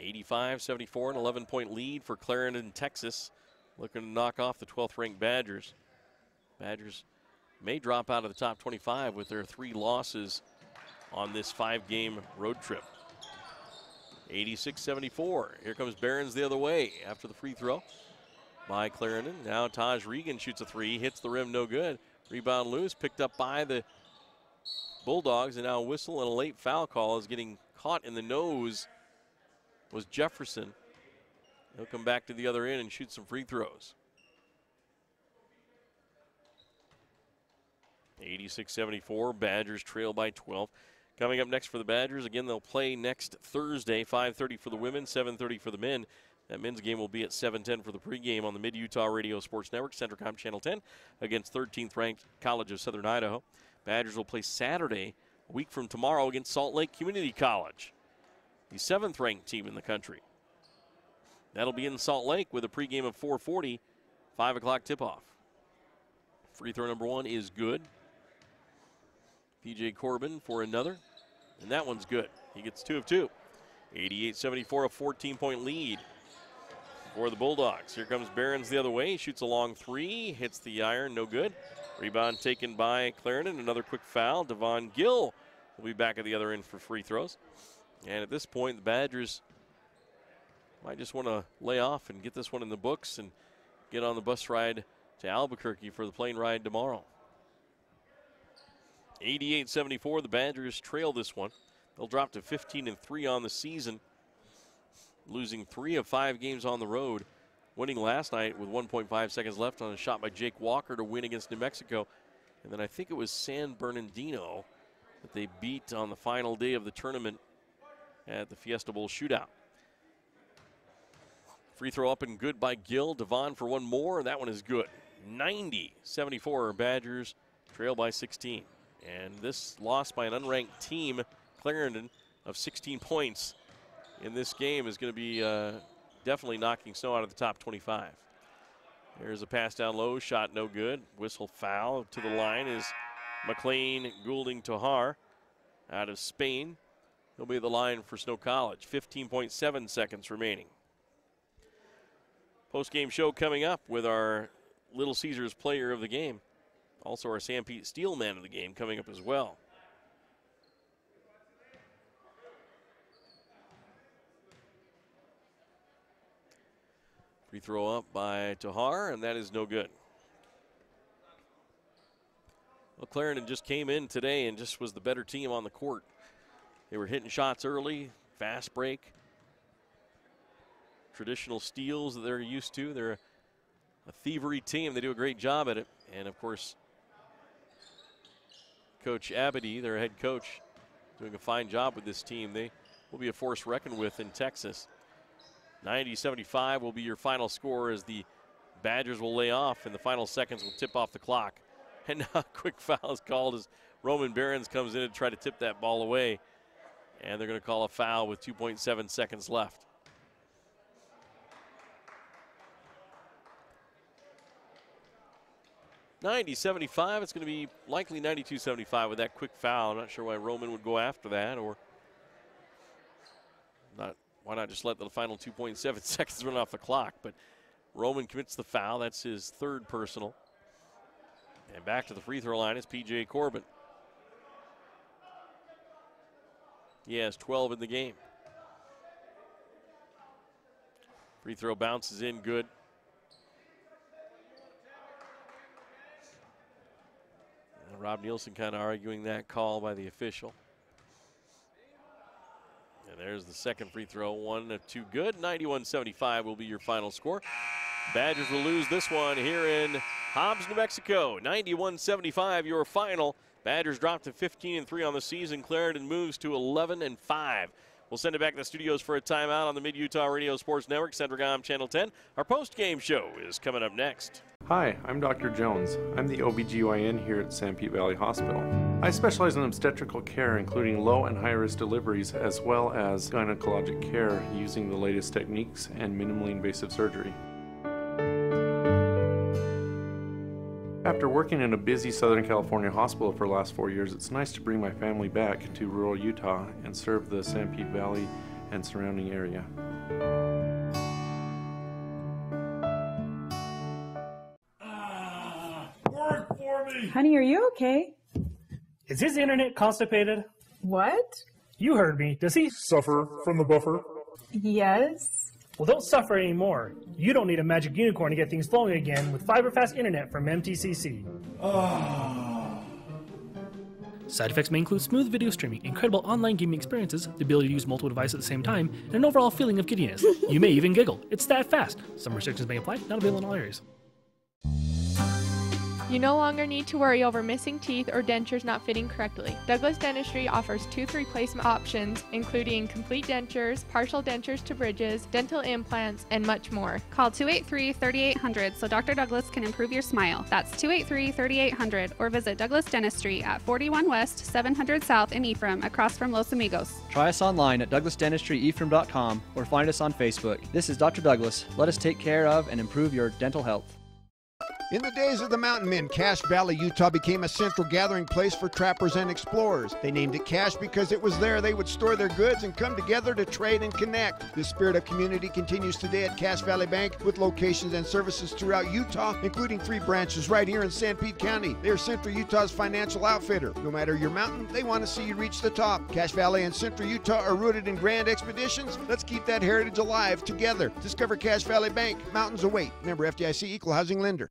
85-74, an 11-point lead for Clarendon, Texas. Looking to knock off the 12th-ranked Badgers. Badgers may drop out of the top 25 with their 3 losses on this 5-game road trip. 86-74. Here comes Barron's the other way after the free throw by Clarendon. Now Taj Regan shoots a 3, hits the rim, no good. Rebound loose, picked up by the Bulldogs, and now a whistle and a late foul call is getting caught in the nose was Jefferson. He'll come back to the other end and shoot some free throws. 86-74, Badgers trail by 12. Coming up next for the Badgers, again, they'll play next Thursday, 5:30 for the women, 7:30 for the men. That men's game will be at 7:10 for the pregame on the Mid-Utah Radio Sports Network, Centricom Channel 10, against 13th-ranked College of Southern Idaho. Badgers will play Saturday, a week from tomorrow, against Salt Lake Community College, the 7th-ranked team in the country. That'll be in Salt Lake with a pregame of 4:40, 5 o'clock tip-off. Free throw number 1 is good. P.J. Corbin for another, and that one's good. He gets 2 of 2. 88-74, a 14-point lead for the Bulldogs. Here comes Behrens the other way. Shoots a long three. Hits the iron. No good. Rebound taken by Clarendon. Another quick foul. Devon Gill will be back at the other end for free throws. And at this point, the Badgers might just want to lay off and get this one in the books and get on the bus ride to Albuquerque for the plane ride tomorrow. 88-74, the Badgers trail this one. They'll drop to 15-3 on the season, losing 3 of 5 games on the road, winning last night with 1.5 seconds left on a shot by Jake Walker to win against New Mexico. And then I think it was San Bernardino that they beat on the final day of the tournament at the Fiesta Bowl shootout. Free throw up and good by Gill. Devon for one more. That one is good. 90-74, Badgers trail by 16. And this loss by an unranked team, Clarendon, of 16 points in this game is going to be definitely knocking Snow out of the top 25. There's a pass down low, shot no good. Whistle foul. To the line is McLean Goulding Tojar out of Spain. He'll be at the line for Snow College. 15.7 seconds remaining. Post-game show coming up with our Little Caesars player of the game. Also our Sam Pete Steel man of the game coming up as well. Free throw up by Tojar, and that is no good. Well, Clarendon just came in today and just was the better team on the court. They were hitting shots early, fast break, traditional steals that they're used to. They're a thievery team. They do a great job at it. And, of course, Coach Abity, their head coach, doing a fine job with this team. They will be a force reckoned with in Texas. 90-75 will be your final score as the Badgers will lay off, and the final seconds will tip off the clock. And now a quick foul is called as Roman Behrens comes in to try to tip that ball away. And they're going to call a foul with 2.7 seconds left. $90-75, it's going to be likely 92-75 with that quick foul. I'm not sure why Roman would go after that, or not. Why not just let the final 2.7 seconds run off the clock? But Roman commits the foul. That's his third personal. And back to the free throw line is P.J. Corbin. He has 12 in the game. Free throw bounces in good. And Rob Nielsen kind of arguing that call by the official. And there's the second free throw, 1 of 2 good. 91-75 will be your final score. Badgers will lose this one here in Hobbs, New Mexico. 91-75 your final. Badgers drop to 15-3 on the season. Clarendon moves to 11-5. We'll send it back to the studios for a timeout on the Mid-Utah Radio Sports Network, Centricom Channel 10. Our post-game show is coming up next. Hi, I'm Dr. Jones. I'm the OBGYN here at San Pete Valley Hospital. I specialize in obstetrical care, including low and high-risk deliveries, as well as gynecologic care using the latest techniques and minimally invasive surgery. After working in a busy Southern California hospital for the last 4 years, it's nice to bring my family back to rural Utah and serve the San Pete Valley and surrounding area. Work for me! Honey, are you okay? Is his internet constipated? What? You heard me. Does he Suffer from the buffer? Yes. Well, don't suffer anymore. You don't need a magic unicorn to get things flowing again with fiber-fast internet from MTCC. Side effects may include smooth video streaming, incredible online gaming experiences, the ability to use multiple devices at the same time, and an overall feeling of giddiness. You may even giggle. It's that fast. Some restrictions may apply, not available in all areas. You no longer need to worry over missing teeth or dentures not fitting correctly. Douglas Dentistry offers tooth replacement options, including complete dentures, partial dentures to bridges, dental implants, and much more. Call 283-3800 so Dr. Douglas can improve your smile. That's 283-3800, or visit Douglas Dentistry at 41 West, 700 South in Ephraim, across from Los Amigos. Try us online at douglasdentistry.ephraim.com or find us on Facebook. This is Dr. Douglas. Let us take care of and improve your dental health. In the days of the mountain men, Cache Valley, Utah became a central gathering place for trappers and explorers. They named it Cache because it was there they would store their goods and come together to trade and connect. This spirit of community continues today at Cache Valley Bank with locations and services throughout Utah, including 3 branches right here in St. Pete County. They're Central Utah's financial outfitter. No matter your mountain, they want to see you reach the top. Cache Valley and Central Utah are rooted in grand expeditions. Let's keep that heritage alive together. Discover Cache Valley Bank. Mountains await. Member FDIC, Equal Housing Lender.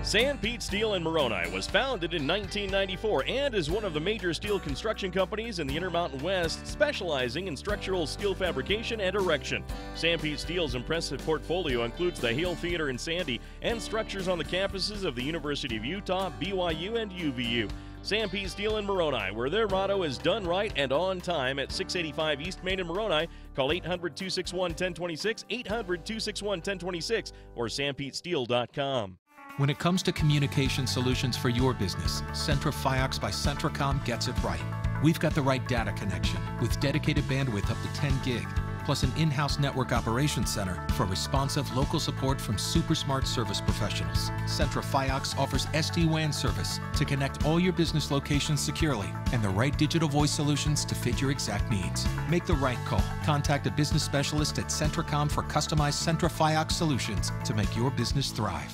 San Pete Steel in Moroni was founded in 1994 and is one of the major steel construction companies in the Intermountain West, specializing in structural steel fabrication and erection. San Pete Steel's impressive portfolio includes the Hale Theater in Sandy and structures on the campuses of the University of Utah, BYU, and UVU. San Pete Steel in Moroni, where their motto is done right and on time, at 685 East Main in Moroni. Call 800-261-1026, 800-261-1026, or sanpetesteel.com. When it comes to communication solutions for your business, Centra Fios by Centracom gets it right. We've got the right data connection with dedicated bandwidth up to 10 gig, plus an in-house network operations center for responsive local support from super smart service professionals. Centra Fios offers SD-WAN service to connect all your business locations securely and the right digital voice solutions to fit your exact needs. Make the right call. Contact a business specialist at Centracom for customized Centra Fios solutions to make your business thrive.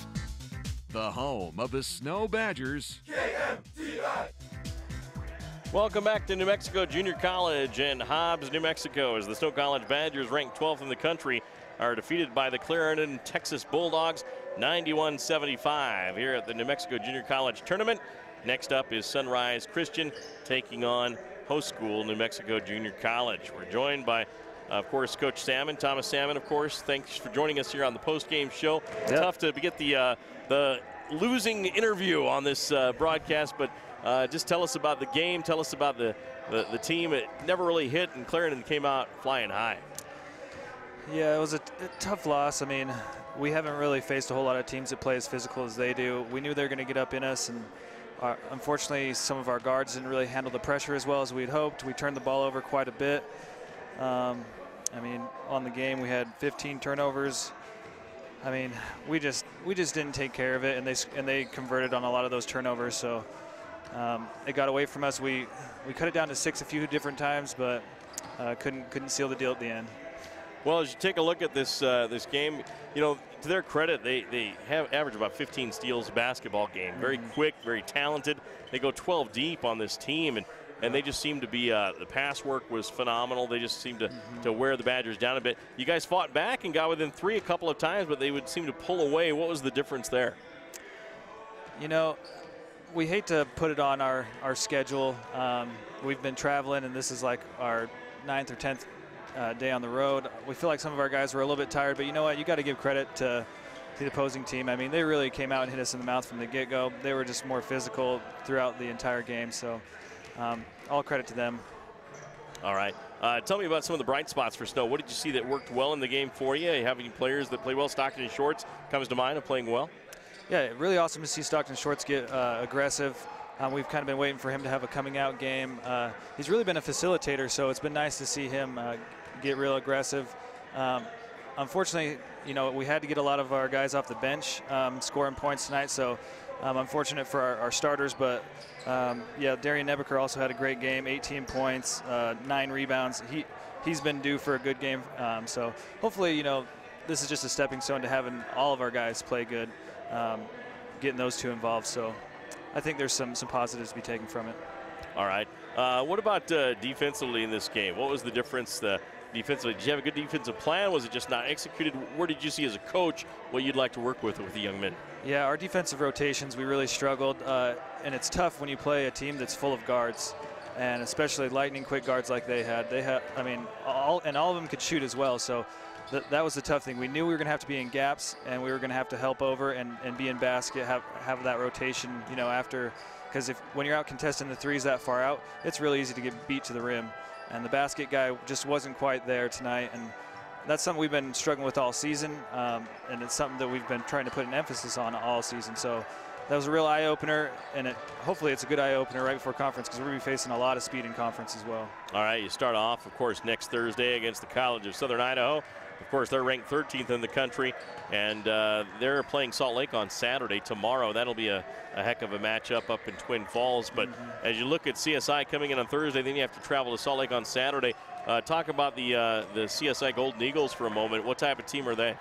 The home of the Snow Badgers. KMTI. Welcome back to New Mexico Junior College in Hobbs, New Mexico, as the Snow College Badgers, ranked 12th in the country, are defeated by the Clarendon Texas Bulldogs 91-75 here at the New Mexico Junior College Tournament. Next up is Sunrise Christian taking on host school New Mexico Junior College. We're joined by, of course, Coach Salmon, Thomas Salmon, of course. Thanks for joining us here on the post-game show. Yep. Tough to get the losing interview on this broadcast, but just tell us about the game. Tell us about the team. It never really hit, and Clarendon came out flying high. Yeah, it was a tough loss. I mean, we haven't really faced a whole lot of teams that play as physical as they do. We knew they were going to get up in us, and unfortunately, some of our guards didn't really handle the pressure as well as we'd hoped. We turned the ball over quite a bit. I mean, on the game, we had 15 turnovers. I mean, we just didn't take care of it, and they converted on a lot of those turnovers. So it got away from us. We cut it down to 6 a few different times, but couldn't seal the deal at the end. Well, as you take a look at this this game, you know, to their credit, they have averaged about 15 steals a basketball game. Very quick, very talented. They go 12 deep on this team, and they just seem to be, the pass work was phenomenal. They just seemed to wear the Badgers down a bit. You guys fought back and got within 3 a couple of times, but they would seem to pull away. What was the difference there? You know, we hate to put it on our schedule. We've been traveling, and this is like our 9th or 10th day on the road. We feel like some of our guys were a little bit tired, but you know what? You got to give credit to the opposing team. I mean, they really came out and hit us in the mouth from the get-go. They were just more physical throughout the entire game, so all credit to them. All right. Tell me about some of the bright spots for Snow. What did you see that worked well in the game for you? You have any players that play well? Stockton and Shorts comes to mind of playing well. Yeah, really awesome to see Stockton Shorts get aggressive. We've kind of been waiting for him to have a coming out game. He's really been a facilitator, so it's been nice to see him get real aggressive. Unfortunately, you know, we had to get a lot of our guys off the bench scoring points tonight, so unfortunate for our starters, but yeah, Darian Nebeker also had a great game, 18 points, 9 rebounds. He's been due for a good game, so hopefully, you know, this is just a stepping stone to having all of our guys play good, getting those two involved. So I think there's some positives to be taken from it. All right. What about defensively in this game? What was the difference defensively? Did you have a good defensive plan? Was it just not executed? Where did you see as a coach what you'd like to work with the young men? Yeah, our defensive rotations, we really struggled. And it's tough when you play a team that's full of guards, and especially lightning quick guards like they had. I mean, all of them could shoot as well. So that was the tough thing. We knew we were going to have to be in gaps, and we were going to have to help over and be in basket, have that rotation, you know, after. Because when you're out contesting the threes that far out, it's really easy to get beat to the rim. And the basket guy just wasn't quite there tonight. And that's something we've been struggling with all season. And it's something that we've been trying to put an emphasis on all season. So that was a real eye-opener, and hopefully it's a good eye-opener right before conference, because we're going to be facing a lot of speed in conference as well. All right, you start off, of course, next Thursday against the College of Southern Idaho. Of course, they're ranked 13th in the country, and they're playing Salt Lake on Saturday. Tomorrow, that'll be a heck of a matchup up in Twin Falls. But as you look at CSI coming in on Thursday, then you have to travel to Salt Lake on Saturday. Talk about the CSI Golden Eagles for a moment. What type of team are they?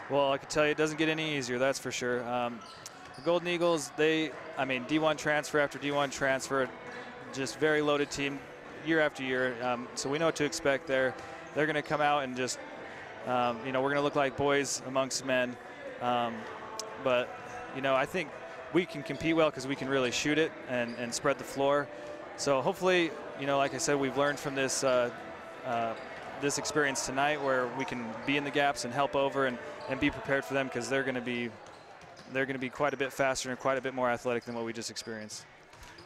Well, I can tell you it doesn't get any easier, that's for sure. The Golden Eagles, D1 transfer after D1 transfer, just very loaded team year after year. So we know what to expect there. They're going to come out and just, we're going to look like boys amongst men. But, I think we can compete well because we can really shoot it and spread the floor. So hopefully, like I said, we've learned from this this experience tonight where we can be in the gaps and help over and be prepared for them, because they're going to be quite a bit faster and quite a bit more athletic than what we just experienced.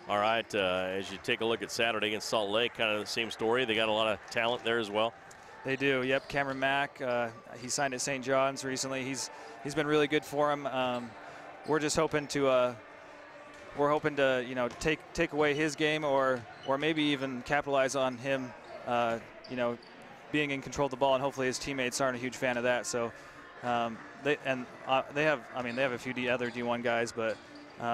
All right, as you take a look at Saturday against Salt Lake, kind of the same story. They got a lot of talent there as well. They do, yep. Cameron Mack, he signed at St. John's recently. He's been really good for him. We're just hoping to take away his game or maybe even capitalize on him being in control of the ball, and hopefully his teammates aren't a huge fan of that. So they have a few other D1 guys, but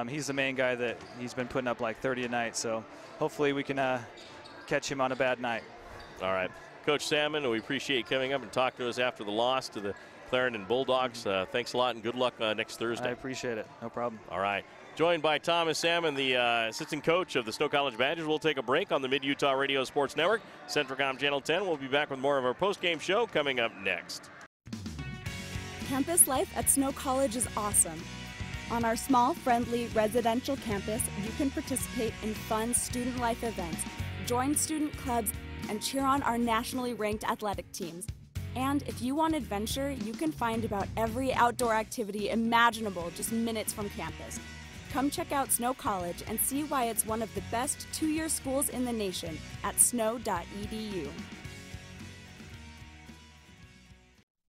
he's the main guy that he's been putting up like 30 a night. So hopefully we can catch him on a bad night. All right, Coach Salmon, we appreciate you coming up and talking to us after the loss to the Clarendon Bulldogs. Thanks a lot and good luck next Thursday. I appreciate it. No problem. All right. Joined by Thomas Salmon, the assistant coach of the Snow College Badgers. We'll take a break on the Mid-Utah Radio Sports Network, Centracom Channel 10. We'll be back with more of our post-game show coming up next. Campus life at Snow College is awesome. On our small, friendly, residential campus, you can participate in fun student life events, join student clubs, and cheer on our nationally ranked athletic teams. And if you want adventure, you can find about every outdoor activity imaginable just minutes from campus. Come check out Snow College and see why it's one of the best two-year schools in the nation at snow.edu.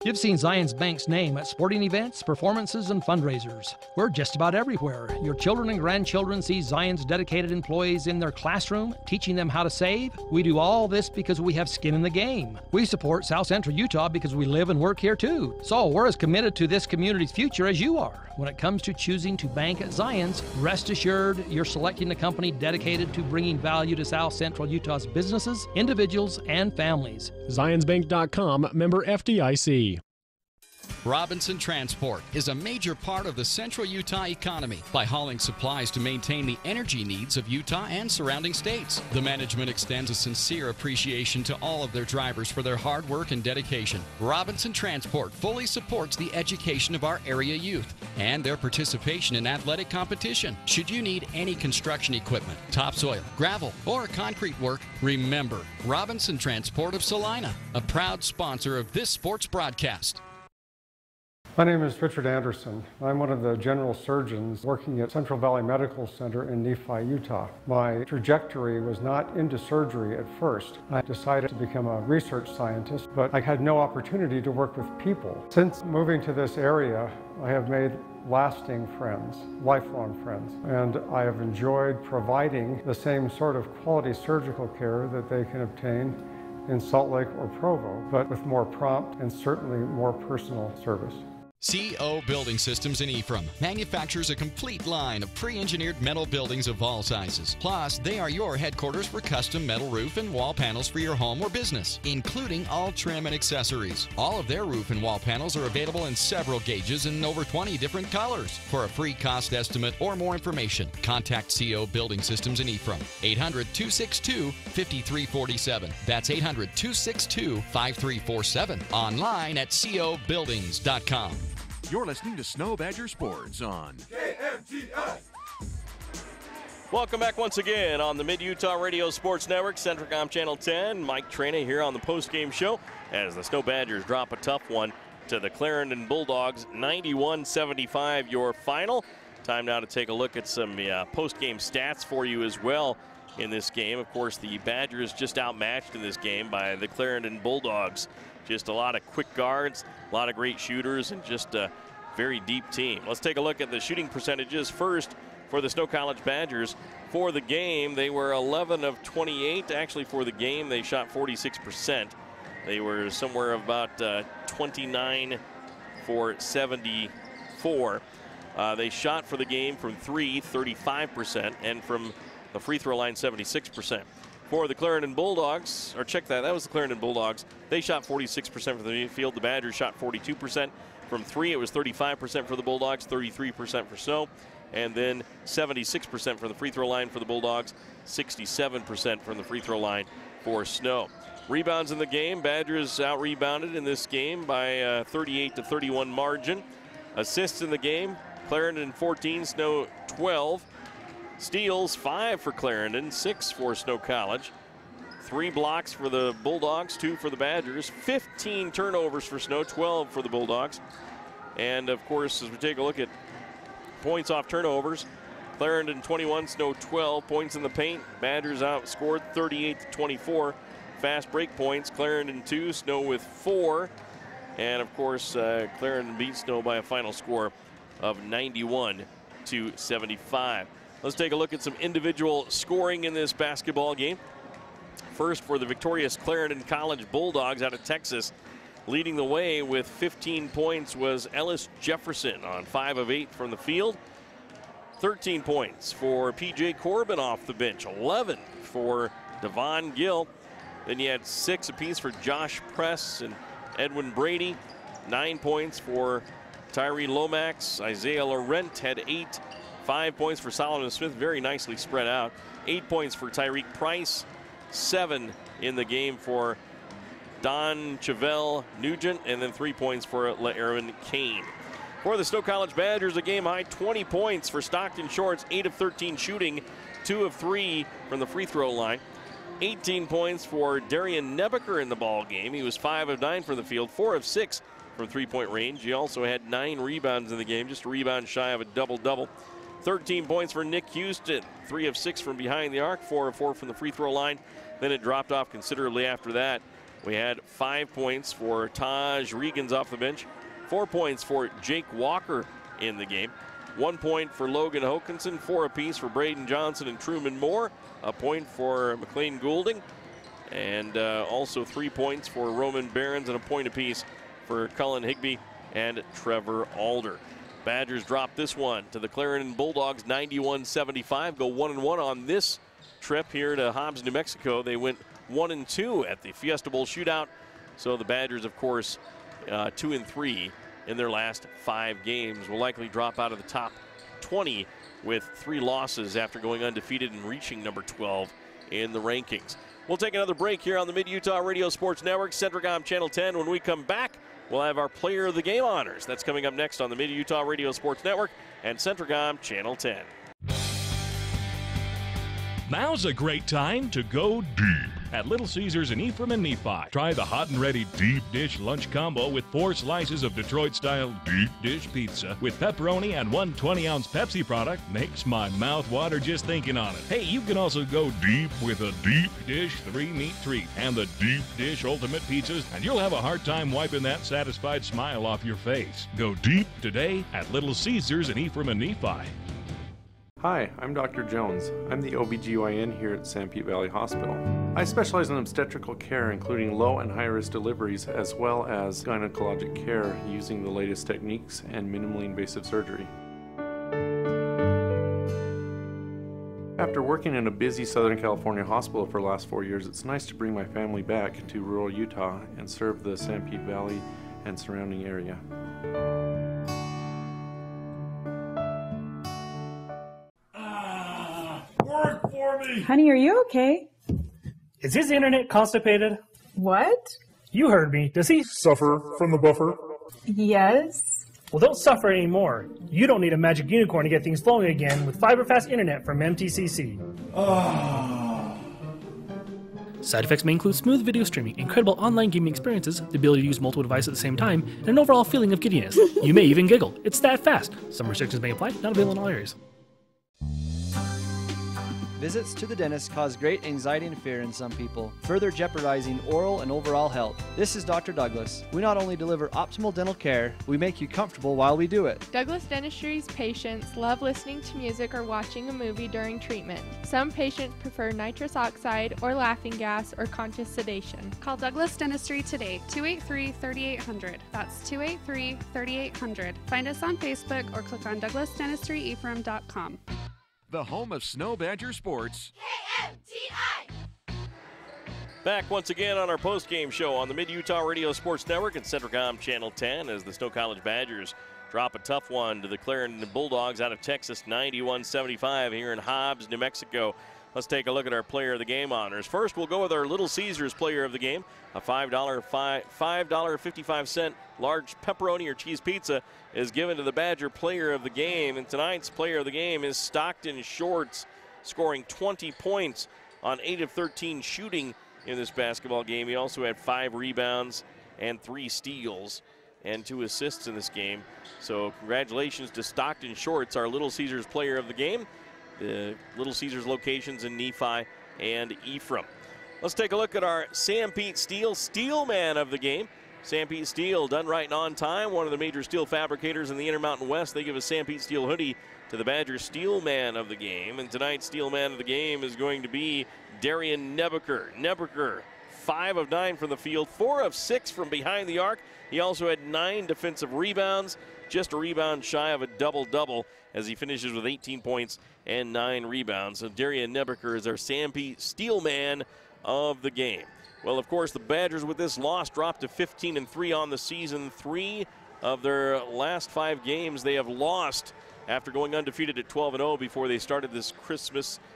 You've seen Zions Bank's name at sporting events, performances, and fundraisers. We're just about everywhere. Your children and grandchildren see Zions dedicated employees in their classroom, teaching them how to save. We do all this because we have skin in the game. We support South Central Utah because we live and work here too. So we're as committed to this community's future as you are. When it comes to choosing to bank at Zions, rest assured you're selecting a company dedicated to bringing value to South Central Utah's businesses, individuals, and families. ZionsBank.com, member FDIC. Robinson Transport is a major part of the central Utah economy by hauling supplies to maintain the energy needs of Utah and surrounding states. The management extends a sincere appreciation to all of their drivers for their hard work and dedication. Robinson Transport fully supports the education of our area youth and their participation in athletic competition. Should you need any construction equipment, topsoil, gravel, or concrete work, remember Robinson Transport of Salina, a proud sponsor of this sports broadcast. My name is Richard Anderson. I'm one of the general surgeons working at Central Valley Medical Center in Nephi, Utah. My trajectory was not into surgery at first. I decided to become a research scientist, but I had no opportunity to work with people. Since moving to this area, I have made lasting friends, lifelong friends, and I have enjoyed providing the same sort of quality surgical care that they can obtain in Salt Lake or Provo, but with more prompt and certainly more personal service. CO Building Systems in Ephraim manufactures a complete line of pre-engineered metal buildings of all sizes. Plus, they are your headquarters for custom metal roof and wall panels for your home or business, including all trim and accessories. All of their roof and wall panels are available in several gauges and over 20 different colors. For a free cost estimate or more information, contact CO Building Systems in Ephraim. 800-262-5347. That's 800-262-5347. Online at cobuildings.com. You're listening to Snow Badger Sports on KMTS. Welcome back once again on the Mid-Utah Radio Sports Network, Centracom Channel 10. Mike Traina here on the post-game show as the Snow Badgers drop a tough one to the Clarendon Bulldogs, 91-75 your final. Time now to take a look at some post-game stats for you as well in this game. Of course, the Badgers just outmatched in this game by the Clarendon Bulldogs. Just a lot of quick guards, a lot of great shooters, and just a very deep team. Let's take a look at the shooting percentages first for the Snow College Badgers. For the game, they were 11 of 28. Actually, for the game, they shot 46%. They were somewhere about 29 for 74. They shot for the game from 3, 35%, and from the free throw line, 76%. For the Clarendon Bulldogs, or check that was the Clarendon Bulldogs. They shot 46% from the field. The Badgers shot 42%. From 3, it was 35% for the Bulldogs, 33% for Snow, and then 76% from the free throw line for the Bulldogs, 67% from the free throw line for Snow. Rebounds in the game. Badgers out-rebounded in this game by a 38-31 margin. Assists in the game. Clarendon 14, Snow 12. Steals 5 for Clarendon, 6 for Snow College. 3 blocks for the Bulldogs, 2 for the Badgers. 15 turnovers for Snow, 12 for the Bulldogs. And of course, as we take a look at points off turnovers, Clarendon 21, Snow 12 points in the paint. Badgers outscored 38-24. Fast break points, Clarendon 2, Snow with 4. And of course, Clarendon beat Snow by a final score of 91-75. Let's take a look at some individual scoring in this basketball game. First, for the victorious Clarendon College Bulldogs out of Texas, leading the way with 15 points was Ellis Jefferson on 5 of 8 from the field. 13 points for P.J. Corbin off the bench, 11 for Devon Gill. Then you had 6 apiece for Josh Press and Edwin Brady. 9 points for Tyree Lomax. Isaiah Laurent had 8. 5 points for Solomon Smith, very nicely spread out. 8 points for Tyreek Price. 7 in the game for Don Chevelle Nugent, and then 3 points for Aaron Kane. For the Snow College Badgers, a game-high 20 points for Stockton Shorts, 8 of 13 shooting, 2 of 3 from the free throw line. 18 points for Darian Nebeker in the ball game. He was 5 of 9 from the field, 4 of 6 from three-point range. He also had 9 rebounds in the game, just a rebound shy of a double-double. 13 points for Nick Houston, 3 of 6 from behind the arc, 4 of 4 from the free throw line. Then it dropped off considerably after that. We had 5 points for Taj Regans off the bench, 4 points for Jake Walker in the game, 1 point for Logan Hokinson, 4 apiece for Braden Johnson and Truman Moore, a point for McLean Goulding, and also 3 points for Roman Barons and a point apiece for Cullen Higbee and Trevor Alder. Badgers drop this one to the Clarendon Bulldogs, 91-75, go 1-1 on this trip here to Hobbs, New Mexico. They went 1-2 at the Fiesta Bowl shootout. So the Badgers, of course, 2-3 in their last 5 games. Will likely drop out of the top 20 with 3 losses after going undefeated and reaching number 12 in the rankings. We'll take another break here on the Mid-Utah Radio Sports Network, Centricom Channel 10. When we come back, we'll have our Player of the Game honors. That's coming up next on the Mid-Utah Radio Sports Network and Centricom Channel 10. Now's a great time to go deep at Little Caesars in Ephraim and Nephi. Try the hot and ready deep dish lunch combo with 4 slices of Detroit-style deep dish pizza with pepperoni and 1 20-ounce Pepsi product. Makes my mouth water just thinking on it. Hey, you can also go deep with a deep dish 3-meat treat and the deep dish ultimate pizzas, and you'll have a hard time wiping that satisfied smile off your face. Go deep today at Little Caesars in Ephraim and Nephi. Hi, I'm Dr. Jones. I'm the OBGYN here at San Pete Valley Hospital. I specialize in obstetrical care, including low and high-risk deliveries, as well as gynecologic care using the latest techniques and minimally invasive surgery. After working in a busy Southern California hospital for the last 4 years, it's nice to bring my family back to rural Utah and serve the San Pete Valley and surrounding area. Work for me! Honey, are you okay? Is his internet constipated? What? You heard me. Does he Suffer from the buffer? Yes. Well, don't suffer anymore. You don't need a magic unicorn to get things flowing again with fiber-fast internet from MTCC. Side effects may include smooth video streaming, incredible online gaming experiences, the ability to use multiple devices at the same time, and an overall feeling of giddiness. You may even giggle. It's that fast. Some restrictions may apply. Not available in all areas. Visits to the dentist cause great anxiety and fear in some people, further jeopardizing oral and overall health. This is Dr. Douglas. We not only deliver optimal dental care, we make you comfortable while we do it. Douglas Dentistry's patients love listening to music or watching a movie during treatment. Some patients prefer nitrous oxide or laughing gas or conscious sedation. Call Douglas Dentistry today, 283-3800. That's 283-3800. Find us on Facebook or click on douglasdentistryefrom.com. The home of Snow Badger sports. Back once again on our postgame show on the Mid-Utah Radio Sports Network and Centracom Channel 10 as the Snow College Badgers drop a tough one to the Clarendon Bulldogs out of Texas, 91-75 here in Hobbs, New Mexico. Let's take a look at our player of the game honors. First, we'll go with our Little Caesars player of the game. A $5.55 large pepperoni or cheese pizza is given to the Badger player of the game. And tonight's player of the game is Stockton Shorts, scoring 20 points on 8 of 13 shooting in this basketball game. He also had 5 rebounds and 3 steals and 2 assists in this game. So congratulations to Stockton Shorts, our Little Caesars player of the game. The Little Caesars locations in Nephi and Ephraim. Let's take a look at our Sam Pete Steel man of the game. Sam Pete Steel, done right and on time, one of the major steel fabricators in the Intermountain West. They give a Sam Pete Steel hoodie to the Badger Steel man of the game. And tonight's Steel man of the game is going to be Darian Nebeker. Nebeker, 5 of 9 from the field, 4 of 6 from behind the arc. He also had 9 defensive rebounds, just a rebound shy of a double-double as he finishes with 18 points and 9 rebounds. So Darian Nebeker is our Sam Pete Steel man of the game. Well, of course, the Badgers with this loss dropped to 15-3 on the season. 3 of their last 5 games they have lost after going undefeated at 12-0 before they started this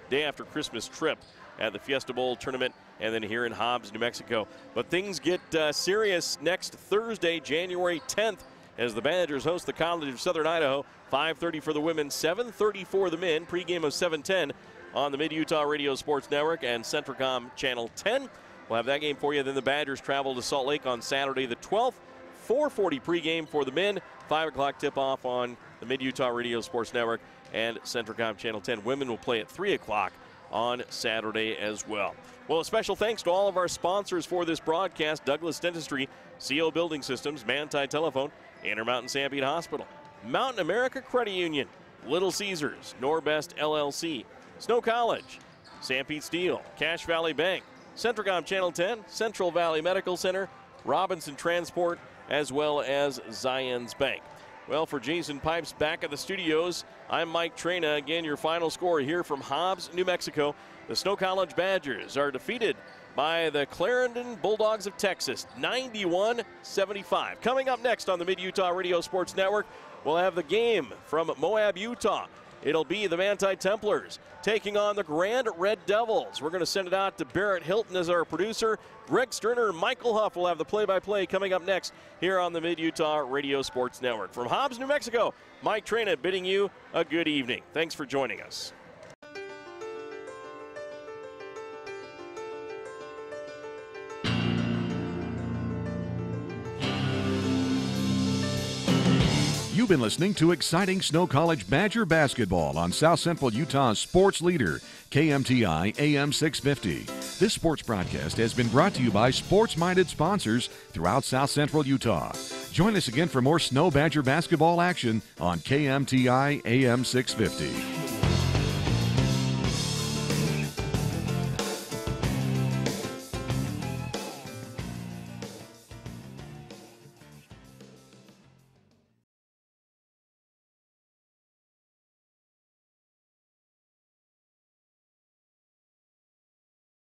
day after Christmas trip at the Fiesta Bowl tournament and then here in Hobbs, New Mexico. But things get serious next Thursday, January 10th, as the Badgers host the College of Southern Idaho. 5:30 for the women, 7:30 for the men. Pregame of 7:10 on the Mid-Utah Radio Sports Network and Centracom Channel 10. We'll have that game for you. Then the Badgers travel to Salt Lake on Saturday the 12th. 4:40 pregame for the men. 5 o'clock tip-off on the Mid-Utah Radio Sports Network and Centracom Channel 10. Women will play at 3 o'clock on Saturday as well. Well, a special thanks to all of our sponsors for this broadcast: Douglas Dentistry, CO Building Systems, Manti Telephone, Intermountain Sanpete Hospital, Mountain America Credit Union, Little Caesars, Norbest LLC, Snow College, Sam Pete Steel, Cache Valley Bank, Centracom Channel 10, Central Valley Medical Center, Robinson Transport, as well as Zions Bank. Well, for Jason Pipes back at the studios, I'm Mike Trena. Again, your final score here from Hobbs, New Mexico. The Snow College Badgers are defeated by the Clarendon Bulldogs of Texas, 91-75. Coming up next on the Mid-Utah Radio Sports Network, we'll have the game from Moab, Utah. It'll be the Manti Templars taking on the Grand Red Devils. We're going to send it out to Barrett Hilton as our producer. Greg Sterner and Michael Huff will have the play-by-play coming up next here on the Mid-Utah Radio Sports Network. From Hobbs, New Mexico, Mike Trena bidding you a good evening. Thanks for joining us. You've been listening to exciting Snow College Badger basketball on South Central Utah's sports leader, KMTI AM 650. This sports broadcast has been brought to you by sports-minded sponsors throughout South Central Utah. Join us again for more Snow Badger basketball action on KMTI AM 650.